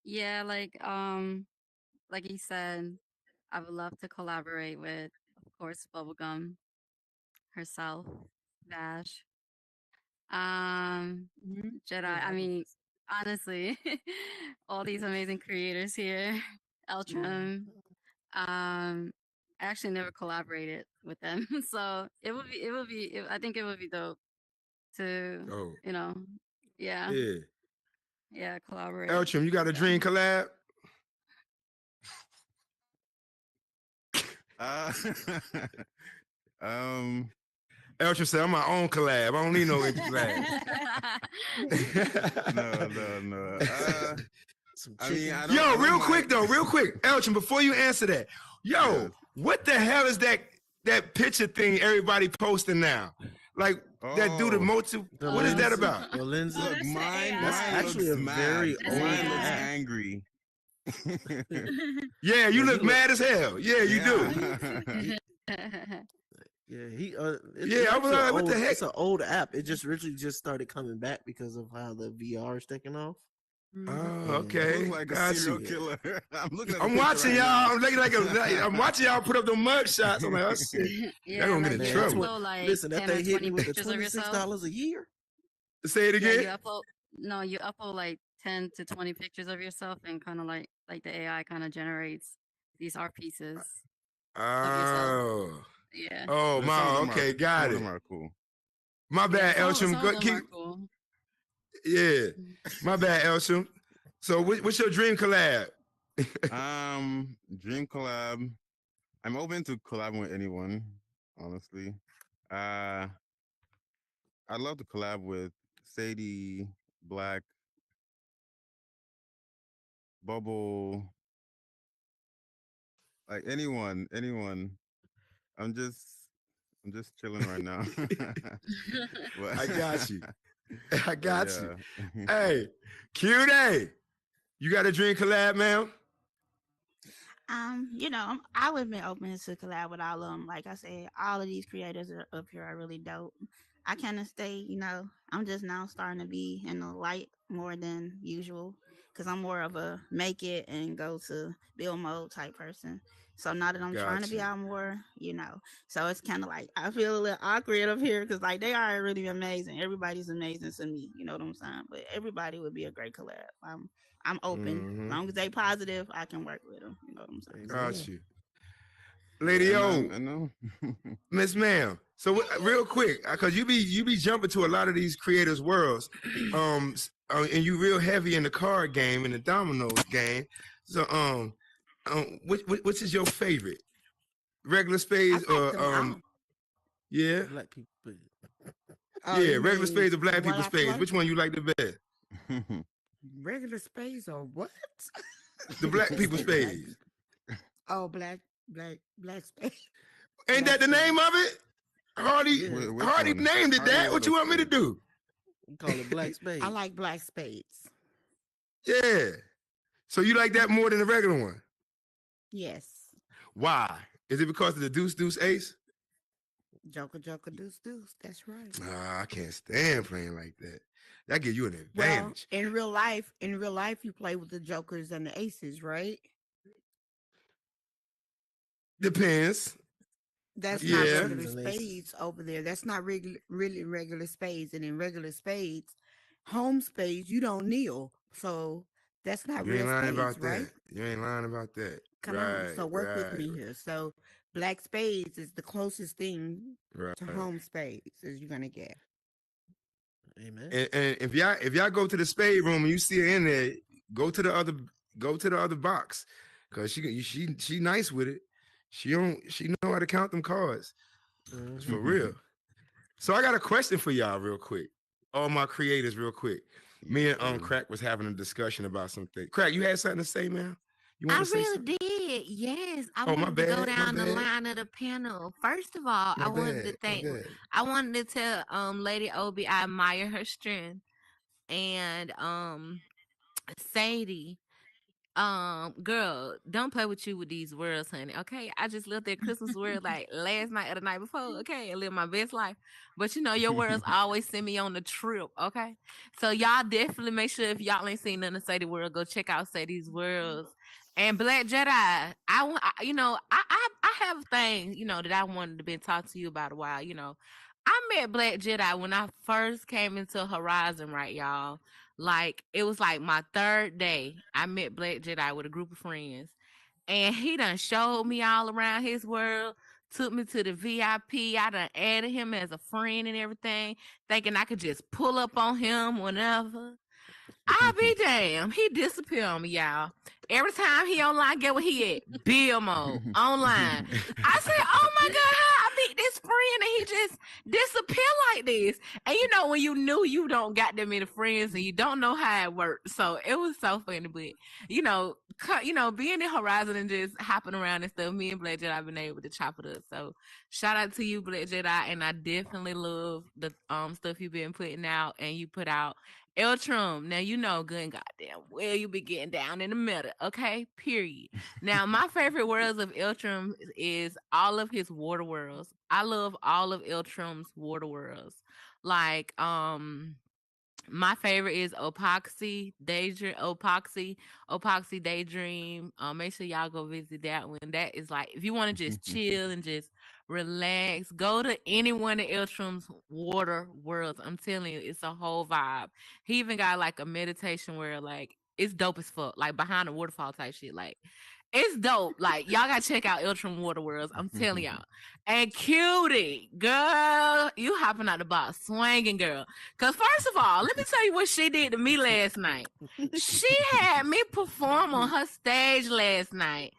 Yeah, like he said, I would love to collaborate with, of course, Bubblegum herself, Vash, Jedi. I mean, honestly, all these amazing creators here, Eltram. I actually never collaborated with them, so I think it would be dope to, yeah, collaborate. Eltram, you got a dream collab? Eltram said, "I'm my own collab. I don't need no collab." No. I mean, I don't, yo, real quick, Eltram, before you answer that, what the hell is that picture thing everybody posting now? Like that dude, what is that about? The lenses. Look, mine actually looks a mad. very old Mine looks app. angry. Yeah, you look mad as hell. Yeah, you do. Yeah, I was like, what the heck? It's an old app. It just really just started coming back because of how the VR is taking off. Oh, okay. Look like a Got serial you. killer. I'm looking at. I'm watching y'all. I'm looking like I'm watching y'all put up the mug shots. I'm like, oh shit. They're gonna get in trouble. Listen, that they hit me with the $26 a year. Say it again. You upload like 10 to 20 pictures of yourself, and kind of like the AI kind of generates these art pieces. Oh. Yeah. Oh, okay, got it. Some of them are cool. My bad, Eltram. Cool. Yeah, my bad, Eltram. So, what's your dream collab? Dream collab. I'm open to collabing with anyone, honestly. I'd love to collab with Sadie, Black, Bubble, like anyone. I'm just chilling right now. I got you. I got you. Hey, Q-Day, you got a dream collab, ma'am? I would have been open to collab with all of them. Like I said, all of these creators up here are really dope. I kind of stay, I'm just now starting to be in the light more than usual because I'm more of a make it and go to build mode type person. So now that I'm trying to be out more, so it's kind of like I feel a little awkward up here because like they are really amazing. Everybody's amazing to me, you know what I'm saying? But everybody would be a great collab. I'm open. As long as they positive, I can work with them. You know what I'm saying? Got you. Lady O, I know. Miss Ma'am. So real quick, because you be jumping to a lot of these creators' worlds, and you real heavy in the card game and the dominoes game. So which is your favorite? Regular spades or yeah? Black people. Yeah, regular spades or black people spades. Which one you like the best? Regular spades or what? The black people spades. Oh, black spades. Ain't that the name of it? Hardy named it that. What you want me to do? You call it black spades. I like black spades. Yeah. So you like that more than the regular one? Yes. Why? Is it because of the deuce, deuce, ace? Joker, joker, deuce, deuce. That's right. I can't stand playing like that. That gives you an advantage. Well, in real life, you play with the jokers and the aces, right? Depends. That's not regular spades over there. That's not really regular spades. And in regular spades, home spades, you don't kneel. So that's not real spades, right? You ain't lying about that. Come on. So work with me here. So black spades is the closest thing to home spades as you're gonna get. Amen. And if y'all go to the spade room and you see her in there, go to the other box, cause she nice with it. She know how to count them cards. For real. So I got a question for y'all real quick. All my creators real quick. Me and Crack was having a discussion about something. Crack, you had something to say, man? I really did. Yes. I wanted to go down the line of the panel. First of all, I wanted to tell Lady Obi I admire her strength. And Sadie, girl, don't play with you with these worlds, honey. Okay, I just lived that Christmas world like last night or the night before. Okay, I live my best life, but your worlds always send me on the trip. Okay, so y'all definitely make sure if y'all ain't seen none of Sadie World, go check out Sadie's Worlds and Black Jedi. I have things that I wanted to be talk to you about a while. I met Black Jedi when I first came into Horizon, right, y'all? Like, it was like my third day. I met Black Jedi with a group of friends. And he done showed me all around his world, took me to the VIP. I done added him as a friend and everything, thinking I could just pull up on him whenever. I'll be damned. He disappeared on me, y'all. Every time he online, get where he at? Bill mode online. I said, "Oh my God, how I meet this friend and he just disappear like this?" And you know, when you knew you don't got that many friends and you don't know how it works, so it was so funny. But you know, being in Horizon and just hopping around and stuff, me and Black Jedi have been able to chop it up. So shout out to you, Black Jedi, and I definitely love the stuff you've been putting out and you put out. Eltram, now you know good and goddamn well you be getting down in the middle, okay? Period. Now my favorite worlds of Eltram is all of his water worlds. I love all of Eltram's water worlds. Like my favorite is Epoxy Daydream. Make sure y'all go visit that one. That is like if you want to just chill and just relax, go to any one of Eltram's water worlds. I'm telling you, it's a whole vibe. He even got like a meditation where like it's dope as fuck, like behind a waterfall type shit. Like it's dope. Like y'all gotta check out Eltram Water Worlds. I'm telling y'all. And Cutie, girl, you hopping out the box, swinging, girl. Cause first of all, let me tell you what she did to me last night. She had me perform on her stage last night.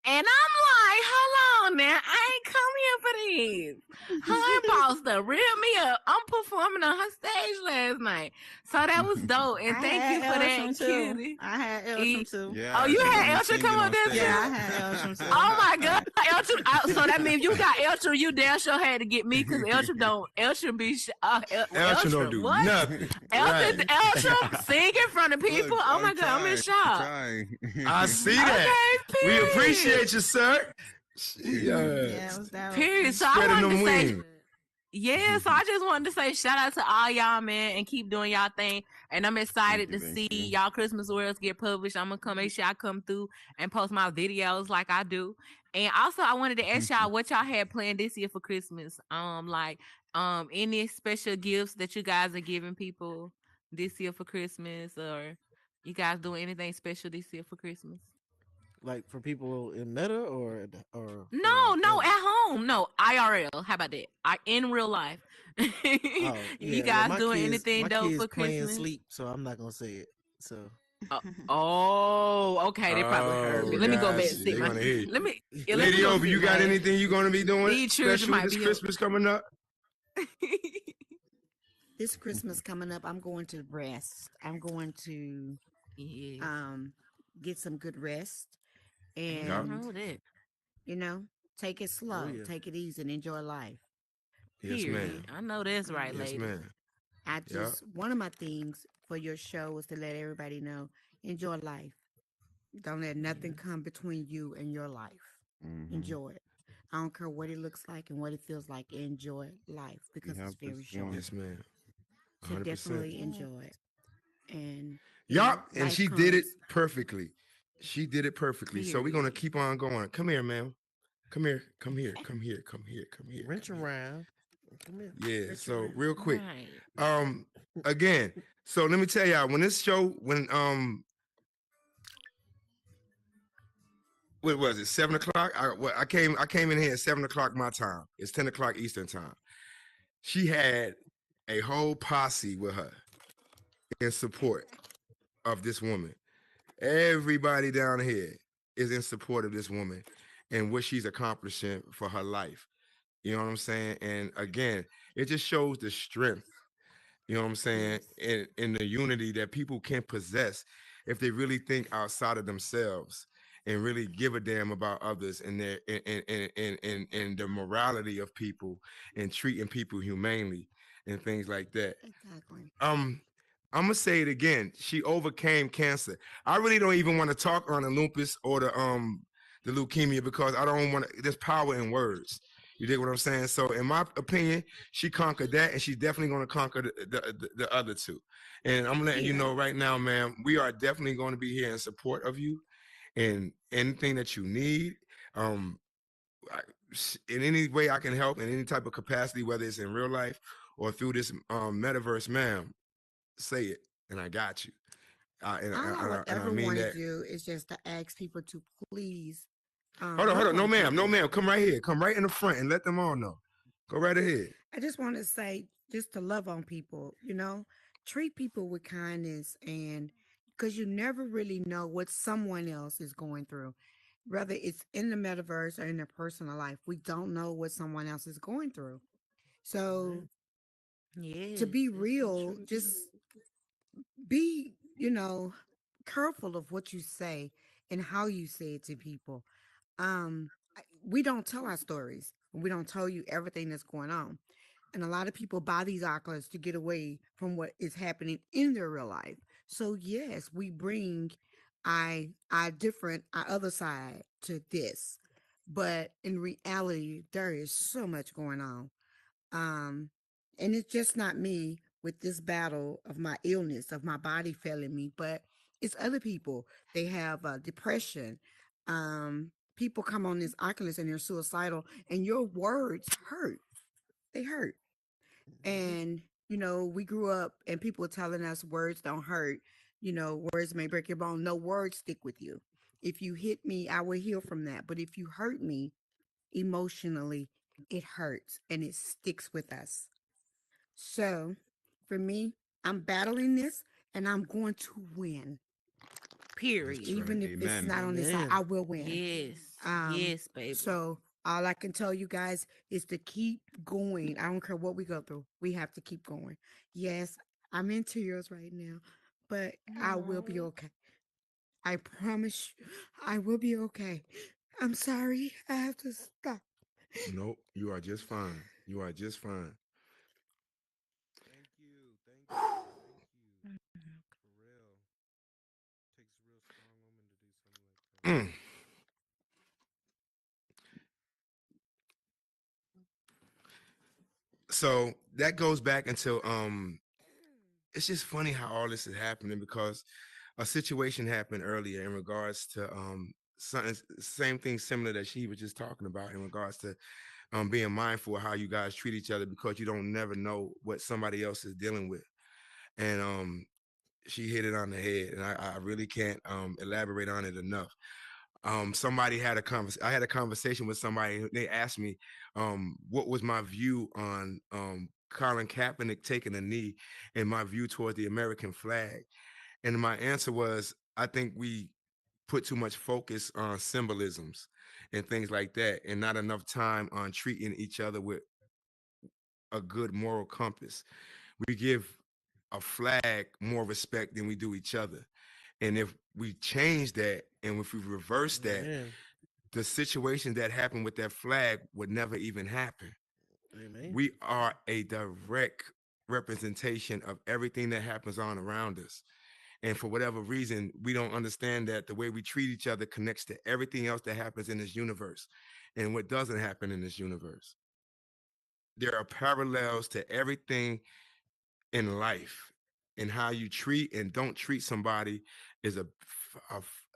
And I'm like, hold on now, I ain't come here for this. Her boss done reeled me up. I'm performing on her stage last night. So that was dope. And thank you for that, Cutie. I had Eltram too. Yeah, Oh, you had Eltram singing come on up there too? stage. Yeah, I had Eltram too. Oh my God, Eltram! So that means you got Eltram. You damn sure had to get me because Eltram don't. Eltram be. Eltram don't do what? nothing. Eltram, Right. Eltram sing in front of people. Look, Oh my God, I'm in shock. trying. I see that. Okay, We period. appreciate you, sir. Yeah, it was dope. Period. So I Spreading wanted them to say. wings. Yeah, so I just wanted to say shout out to all y'all, man, and keep doing y'all thing. And I'm excited to see y'all Christmas worlds get published. I'm gonna come make sure I come through and post my videos like I do. And also I wanted to ask y'all what y'all had planned this year for Christmas. Any special gifts that you guys are giving people this year for Christmas, or you guys doing anything special this year for Christmas? Like for people in Meta or No, at home. No, IRL. How about that? In real life. Oh, You yeah, guys doing anything dope for playing Christmas? sleep, so I'm not gonna say it. So Okay, they probably heard me. Let me go back and They see. wanna hear you. Let me Lady go Over, you see got my- anything you gonna be doing These children special might this be Christmas coming up? This Christmas coming up, I'm going to rest. I'm going to Yes. get some good rest I and know that. take it slow, yeah. take it easy, and enjoy life. Yes, Period. ma'am. I know that's right, Yes, lady. ma'am. I Yeah. just one of my things for your show is to let everybody know enjoy life. Don't let nothing come between you and your life. Enjoy it. I don't care what it looks like and what it feels like. Enjoy life because it's very short. Yes, ma'am. So 100%. definitely enjoy it. And Yup, and life she did it comes. perfectly. She did it perfectly. So we're gonna keep on going. Come here, ma'am. Come here. Come here. Come here. Come here. Come here. wrench come here. around. Come here. Yeah. Wrench So around. real quick, Right. again. So let me tell y'all, when this show, what was it? 7 o'clock. I came in here at 7 o'clock my time. It's 10 o'clock Eastern time. She had a whole posse with her in support of this woman. Everybody down here is in support of this woman and what she's accomplishing for her life. You know what I'm saying? And again, it just shows the strength, you know what I'm saying, in the unity that people can possess if they really think outside of themselves and really give a damn about others and their and the morality of people and treating people humanely and things like that. Exactly. I'm gonna say it again. She overcame cancer. I really don't even want to talk on the lupus or the leukemia because I don't want to. There's power in words. You dig what I'm saying? So, in my opinion, she conquered that, and she's definitely going to conquer the other two. And I'm letting you know right now, ma'am, we are definitely going to be here in support of you, and anything that you need. In any way I can help in any type of capacity, whether it's in real life or through this metaverse, ma'am, say it, and I got you. All I ever want to do is just to ask people to please. Hold on. No, ma'am. Come right here. Come right in the front and let them all know. Go right ahead. I just want to say, just to love on people, treat people with kindness, and because you never really know what someone else is going through, whether it's in the metaverse or in their personal life. We don't know what someone else is going through. So Yes, to be that's so real, true. just be, careful of what you say and how you say it to people. We don't tell our stories. We don't tell you everything that's going on. And a lot of people buy these oculars to get away from what is happening in their real life. So yes, we bring our other side to this. But in reality, there is so much going on. Um, and it's just not me with this battle of my illness, of my body failing me, but it's other people. They have depression. People come on this Oculus and they're suicidal, and your words hurt. They hurt. And, we grew up and people were telling us words don't hurt. Words may break your bone. No, words stick with you. If you hit me, I will heal from that. But if you hurt me emotionally, it hurts and it sticks with us. So for me, I'm battling this and I'm going to win. Period. Even if it's Amen. not on this side, Amen. I will win. Yes. Um, Yes, baby. so all I can tell you guys is to keep going. I don't care what we go through. We have to keep going. Yes, I'm in tears right now, but I will be okay. I promise you, I will be okay. I'm sorry. I have to stop. Nope, you are just fine. You are just fine. Thank you. Thank you. Thank you. For real. Takes a real strong woman to do something like that. Mm. So that goes back until it's just funny how all this is happening because a situation happened earlier in regards to something same thing similar that she was just talking about in regards to being mindful of how you guys treat each other because you don't never know what somebody else is dealing with. And she hit it on the head, and I really can't elaborate on it enough. Somebody had a I had a conversation with somebody. They asked me what was my view on Colin Kaepernick taking a knee and my view toward the American flag. And my answer was, I think we put too much focus on symbolisms and things like that, and not enough time on treating each other with a good moral compass. We give a flag more respect than we do each other. And if we change that and if we reverse that, Amen. the situation that happened with that flag would never even happen. Amen. We are a direct representation of everything that happens on around us. And for whatever reason, we don't understand that the way we treat each other connects to everything else that happens in this universe and what doesn't happen in this universe. There are parallels to everything in life, and how you treat and don't treat somebody is a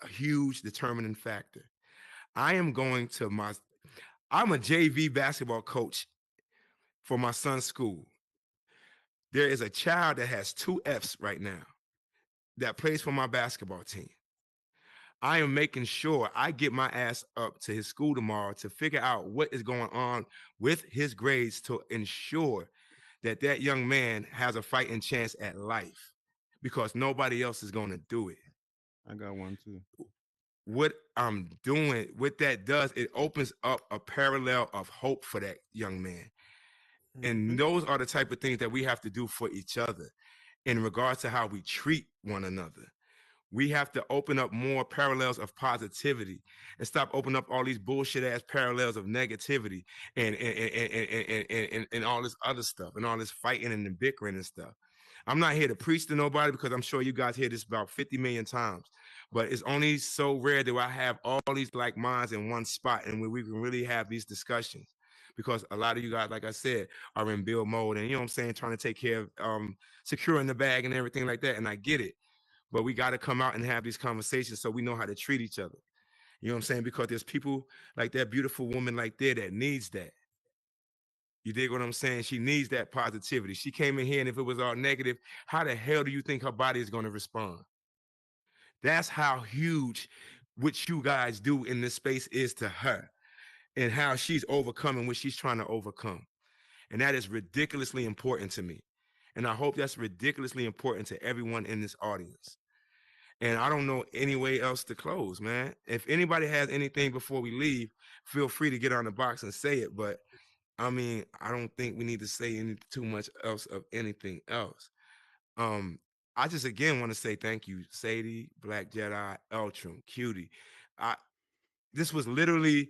huge determining factor. I am going to I'm a JV basketball coach for my son's school. There is a child that has 2 Fs right now that plays for my basketball team. I am making sure I get my ass up to his school tomorrow to figure out what is going on with his grades to ensure that that young man has a fighting chance at life because nobody else is going to do it. I got one too. What I'm doing, what that does, it opens up a parallel of hope for that young man. And those are the type of things that we have to do for each other in regards to how we treat one another. We have to open up more parallels of positivity and stop opening up all these bullshit ass parallels of negativity and all this other stuff and all this fighting and bickering and stuff. I'm not here to preach to nobody because I'm sure you guys hear this about 50 million times, but it's only so rare that I have all these like minds in one spot and where we can really have these discussions. Because a lot of you guys, like I said, are in build mode and, you know what I'm saying, trying to take care of securing the bag and everything like that. And I get it. But we got to come out and have these conversations so we know how to treat each other. You know what I'm saying? Because there's people like that beautiful woman like there that needs that. You dig what I'm saying? She needs that positivity. She came in here and if it was all negative, how the hell do you think her body is going to respond? That's how huge what you guys do in this space is to her and how she's overcoming what she's trying to overcome. And that is ridiculously important to me. And I hope that's ridiculously important to everyone in this audience. And I don't know any way else to close, man. If anybody has anything before we leave, feel free to get on the box and say it. But I mean, I don't think we need to say too much else of anything else. I just again want to say thank you, Sadie, Black Jedi, Eltram, Cutie. This was literally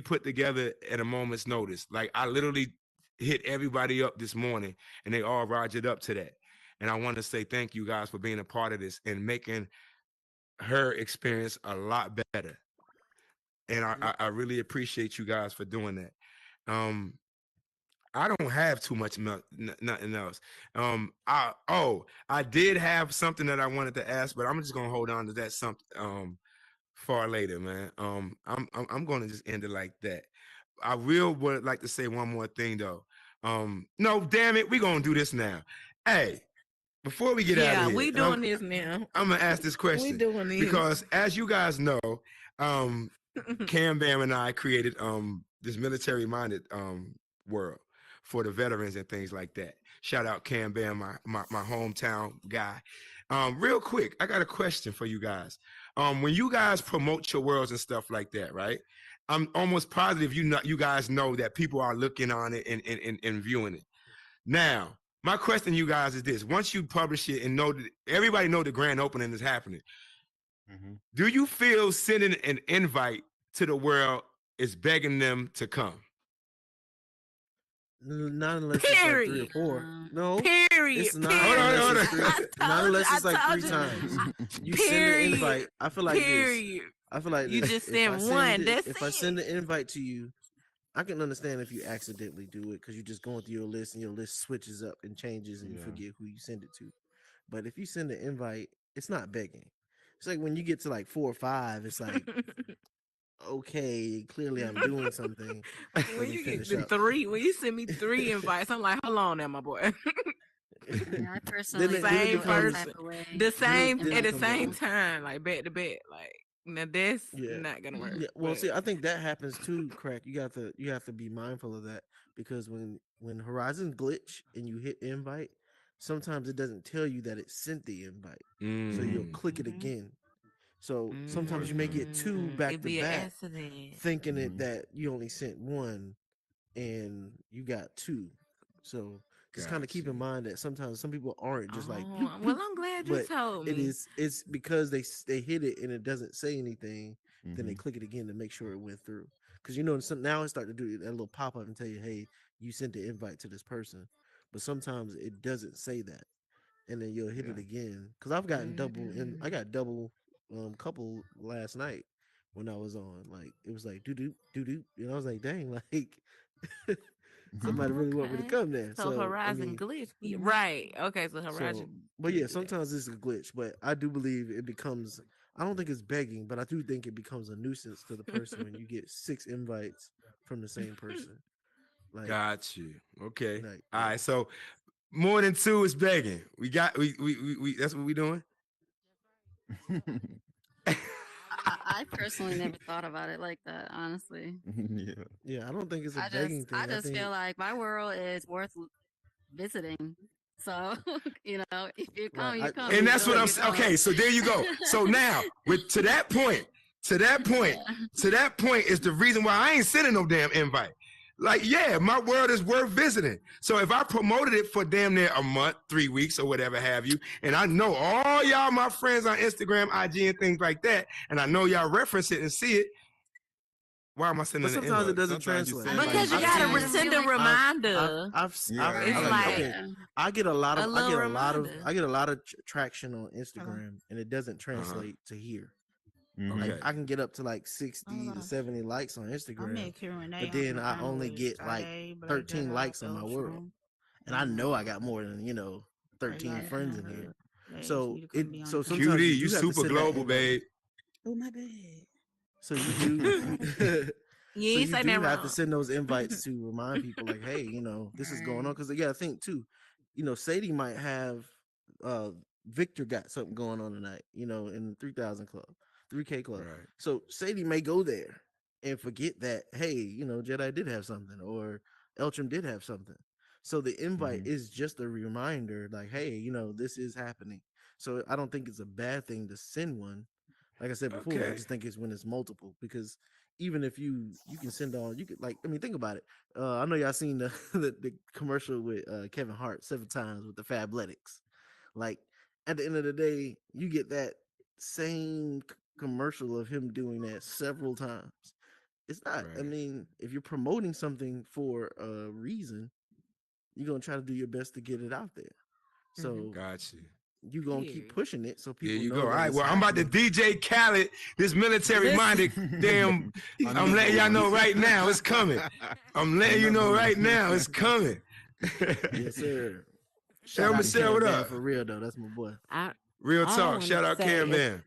put together at a moment's notice. Like I literally hit everybody up this morning and they all rogered up to that. And I want to say thank you guys for being a part of this and making her experience a lot better. And I really appreciate you guys for doing that. I don't have too much nothing else. I did have something that I wanted to ask, but I'm just gonna hold on to that something far later, man. I'm gonna just end it like that. I would like to say one more thing though. No, damn it, we gonna do this now. Hey, before we get out of here, we doing this now. I'm gonna ask this question. We doing this because, as you guys know, Cam Bam and I created this military-minded world for the veterans and things like that. Shout out Cam Bam, my hometown guy. Real quick, I got a question for you guys. When you guys promote your worlds and stuff like that, right? I'm almost positive you guys know that people are looking on it and viewing it. Now, my question to you guys is this: once you publish it and know that everybody know the grand opening is happening, do you feel sending an invite to the world is begging them to come? Not unless it's like 3 or 4. No. Period. It's not. Hold on. Not unless it's like 3 times. You send an invite. I feel like this. I feel like you this. just If send I one. If I send an invite to you, I can understand if you accidentally do it because you're just going through your list and your list switches up and changes and you forget who you send it to. But if you send an invite, it's not begging. It's like when you get to like 4 or 5, it's like, okay, clearly I'm doing something. When you get to 3, when you send me 3 invites, I'm like, hold on now, my boy. I personally the same person, the same then at the it same comes time, like back to back. Like now, that's not gonna work. Yeah, well, but- see, I think that happens too, Crack. You have to be mindful of that because when Horizon glitch and you hit invite, sometimes it doesn't tell you that it sent the invite, so you'll click it again. So sometimes you may get 2 back It'd to be an back, accident. thinking it that you only sent 1 and you got 2. So just kind of keep in mind that sometimes some people aren't just like. Well, I'm glad you But told me. it's because they hit it and it doesn't say anything. Then they click it again to make sure it went through. Because now it start to do that little pop up and tell you, hey, you sent the invite to this person. But sometimes it doesn't say that, and then you'll hit it again. Because I've gotten double, and I got double couple last night when I was on. Like it was like doo doo doo doo, and I was like, dang, like. Somebody really want me to come there. So Horizon glitch, right? Okay, so Horizon. But yeah, sometimes it's a glitch. But I do believe it becomes. I don't think it's begging, but I do think it becomes a nuisance to the person when you get 6 invites from the same person. Like, got you. Okay. All right. So more than 2 is begging. We that's what we doing. I personally never thought about it like that, honestly. Yeah, I don't think it's a begging thing. I just feel like my world is worth visiting. So, if you come, you come. And that's what I'm saying. Okay, so there you go. So now, to that point is the reason why I ain't sending no damn invite. Like, yeah, my world is worth visiting. So if I promoted it for damn near a month, 3 weeks, or whatever have you, and I know all y'all my friends on Instagram, IG, and things like that, and I know y'all reference it and see it, why am I sending But sometimes it doesn't translate. Because you gotta send a reminder. I get a lot of traction on Instagram, and it doesn't translate to here. Like I can get up to like 60 to 70 likes on Instagram, but then I only get like 13 likes on my world, and I know I got more than 13 friends in here. So sometimes Cutie, you super global, babe. Oh my bad. So you do. You ain't saying that have wrong. to send those invites to remind people, like, hey, this is going on. Because they got to think too. Sadie might have Victor got something going on tonight. In the 3,000 club, 3K club. Right. So Sadie may go there and forget that, hey, Jedi did have something or Eltram did have something. So the invite is just a reminder, like, hey, you know, this is happening. So I don't think it's a bad thing to send one. Like I said before, I Okay. just think it's when it's multiple, because even if you can send all, you could, like, I mean, think about it. I know y'all seen the the commercial with Kevin Hart 7 times with the Fabletics. Like, at the end of the day, you get that same commercial of him doing that several times. It's not. I Right. mean, if you're promoting something for a reason, you're gonna try to do your best to get it out there. So Got you. you gonna keep Period. pushing it so There people you know go. All that right. it's Well, I'm about to happening. DJ Khaled this military minded damn. I'm letting y'all know right now it's coming. I'm letting you know right now it's coming. Yes, sir. Hey, Shout out to Michelle, Cam what Band up? for real though. That's my boy. Real All I talk. want Shout to out say Cam is, Band.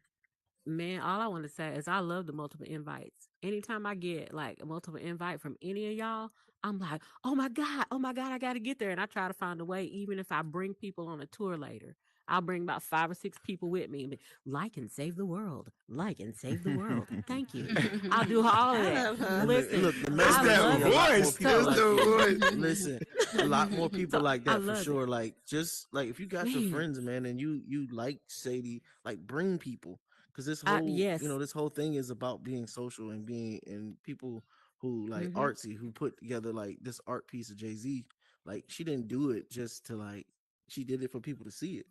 man, all I want to say is I love the multiple invites. Anytime I get like a multiple invite from any of y'all, I'm like, oh my God, I got to get there. And I try to find a way, even if I bring people on a tour later. I'll bring about 5 or 6 people with me. Like and save the world. Like and save the world. Thank you. I'll do all of I that. love her. And Listen, look, the It's I message that be love a lot more voice. people It's like the that. voice. Listen, a lot more people So, like I that for love sure. it. Like, just like if you got your Man. friends, man, and you like Sadie, like, bring people, because this whole Yes. this whole thing is about being social and being, and people who like Mm-hmm. artsy, who put together like this art piece of Jay-Z. Like, she didn't do it just to, like, she did it for people to see it.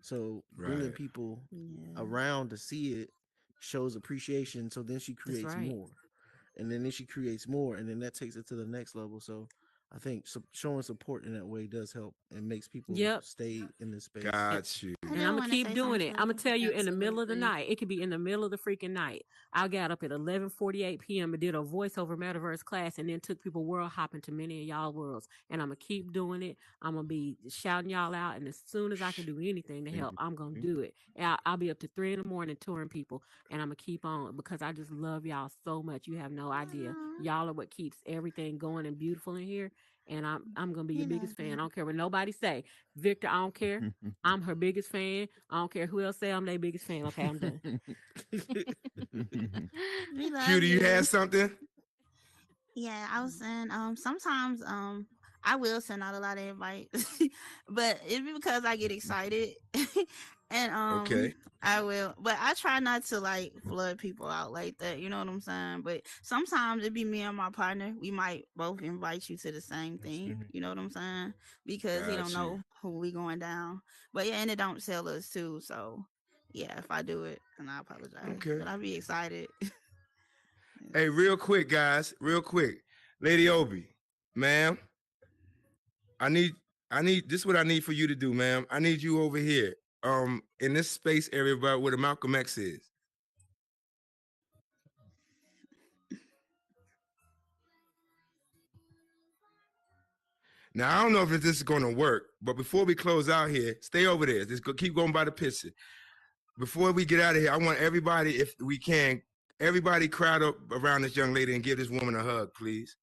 So bringing Right. people Yeah. around to see it shows appreciation. So then she That's creates right. more, and then she creates more, and then that takes it to the next level. So I think showing support in that way does help and makes people Yep. stay in this space. And, Got you. I and do I'm gonna want to keep say doing something it. I'm gonna too. tell you in the middle of the Absolutely. night. It could be in the middle of the freaking night. I got up at 11:48 p.m. and did a voiceover metaverse class, and then took people world hopping to many of y'all worlds. And I'm gonna keep doing it. I'm gonna be shouting y'all out, and as soon as I can do anything to help, I'm gonna do it. And I'll be up to 3 a.m. touring people, and I'm gonna keep on because I just love y'all so much. You have no idea. Aw, Y'all are what keeps everything going and beautiful in here. And I'm gonna be we your love biggest fan. you. I don't care what nobody say. Victor, I don't care. I'm her biggest fan. I don't care who else say I'm their biggest fan. Okay, I'm done. We love Q, do you have you. something? Yeah, I was saying, sometimes I will send out a lot of invites, but it's because I get excited, and Okay. I will, but I try not to like flood people out like that. You know what I'm saying? But sometimes it be me and my partner. We might both invite you to the same thing. You know what I'm saying? Because he don't Got you. know who we going down. But yeah, and it don't sell us too. So yeah, if I do it, then I apologize. Okay. But I'll be excited. Hey, real quick, guys. Real quick. Lady Obi, ma'am. I need this is what I need for you to do, ma'am. I need you over here. In this space area about where the Malcolm X is. Now I don't know if this is going to work, but before we close out here, stay over there. Just keep going by the picture. Before we get out of here, I want everybody, if we can, everybody crowd up around this young lady and give this woman a hug, please.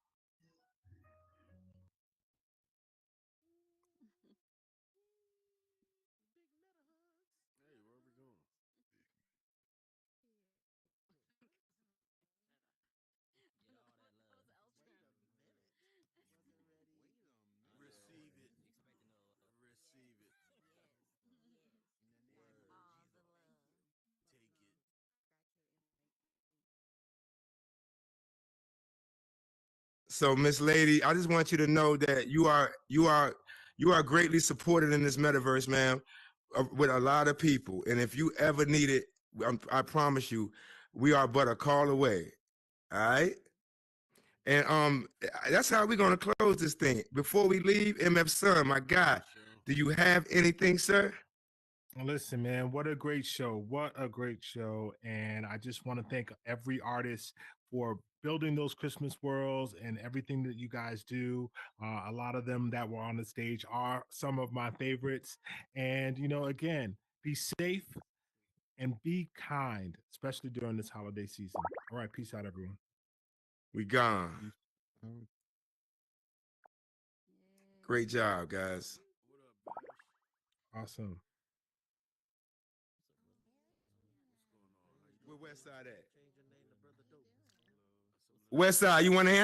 So, Miss Lady, I just want you to know that you are greatly supported in this metaverse, ma'am, with a lot of people. And if you ever need it, I promise you, we are but a call away. All right. And that's how we're gonna close this thing. Before we leave, MF Son, my guy, do you have anything, sir? Listen, man, what a great show. What a great show. And I just want to thank every artist for building those Christmas worlds and everything that you guys do. A lot of them that were on the stage are some of my favorites. And, again, be safe and be kind, especially during this holiday season. All right. Peace out, everyone. We gone. Great job, guys. Awesome. Where West Side at? West Side, you want to handle?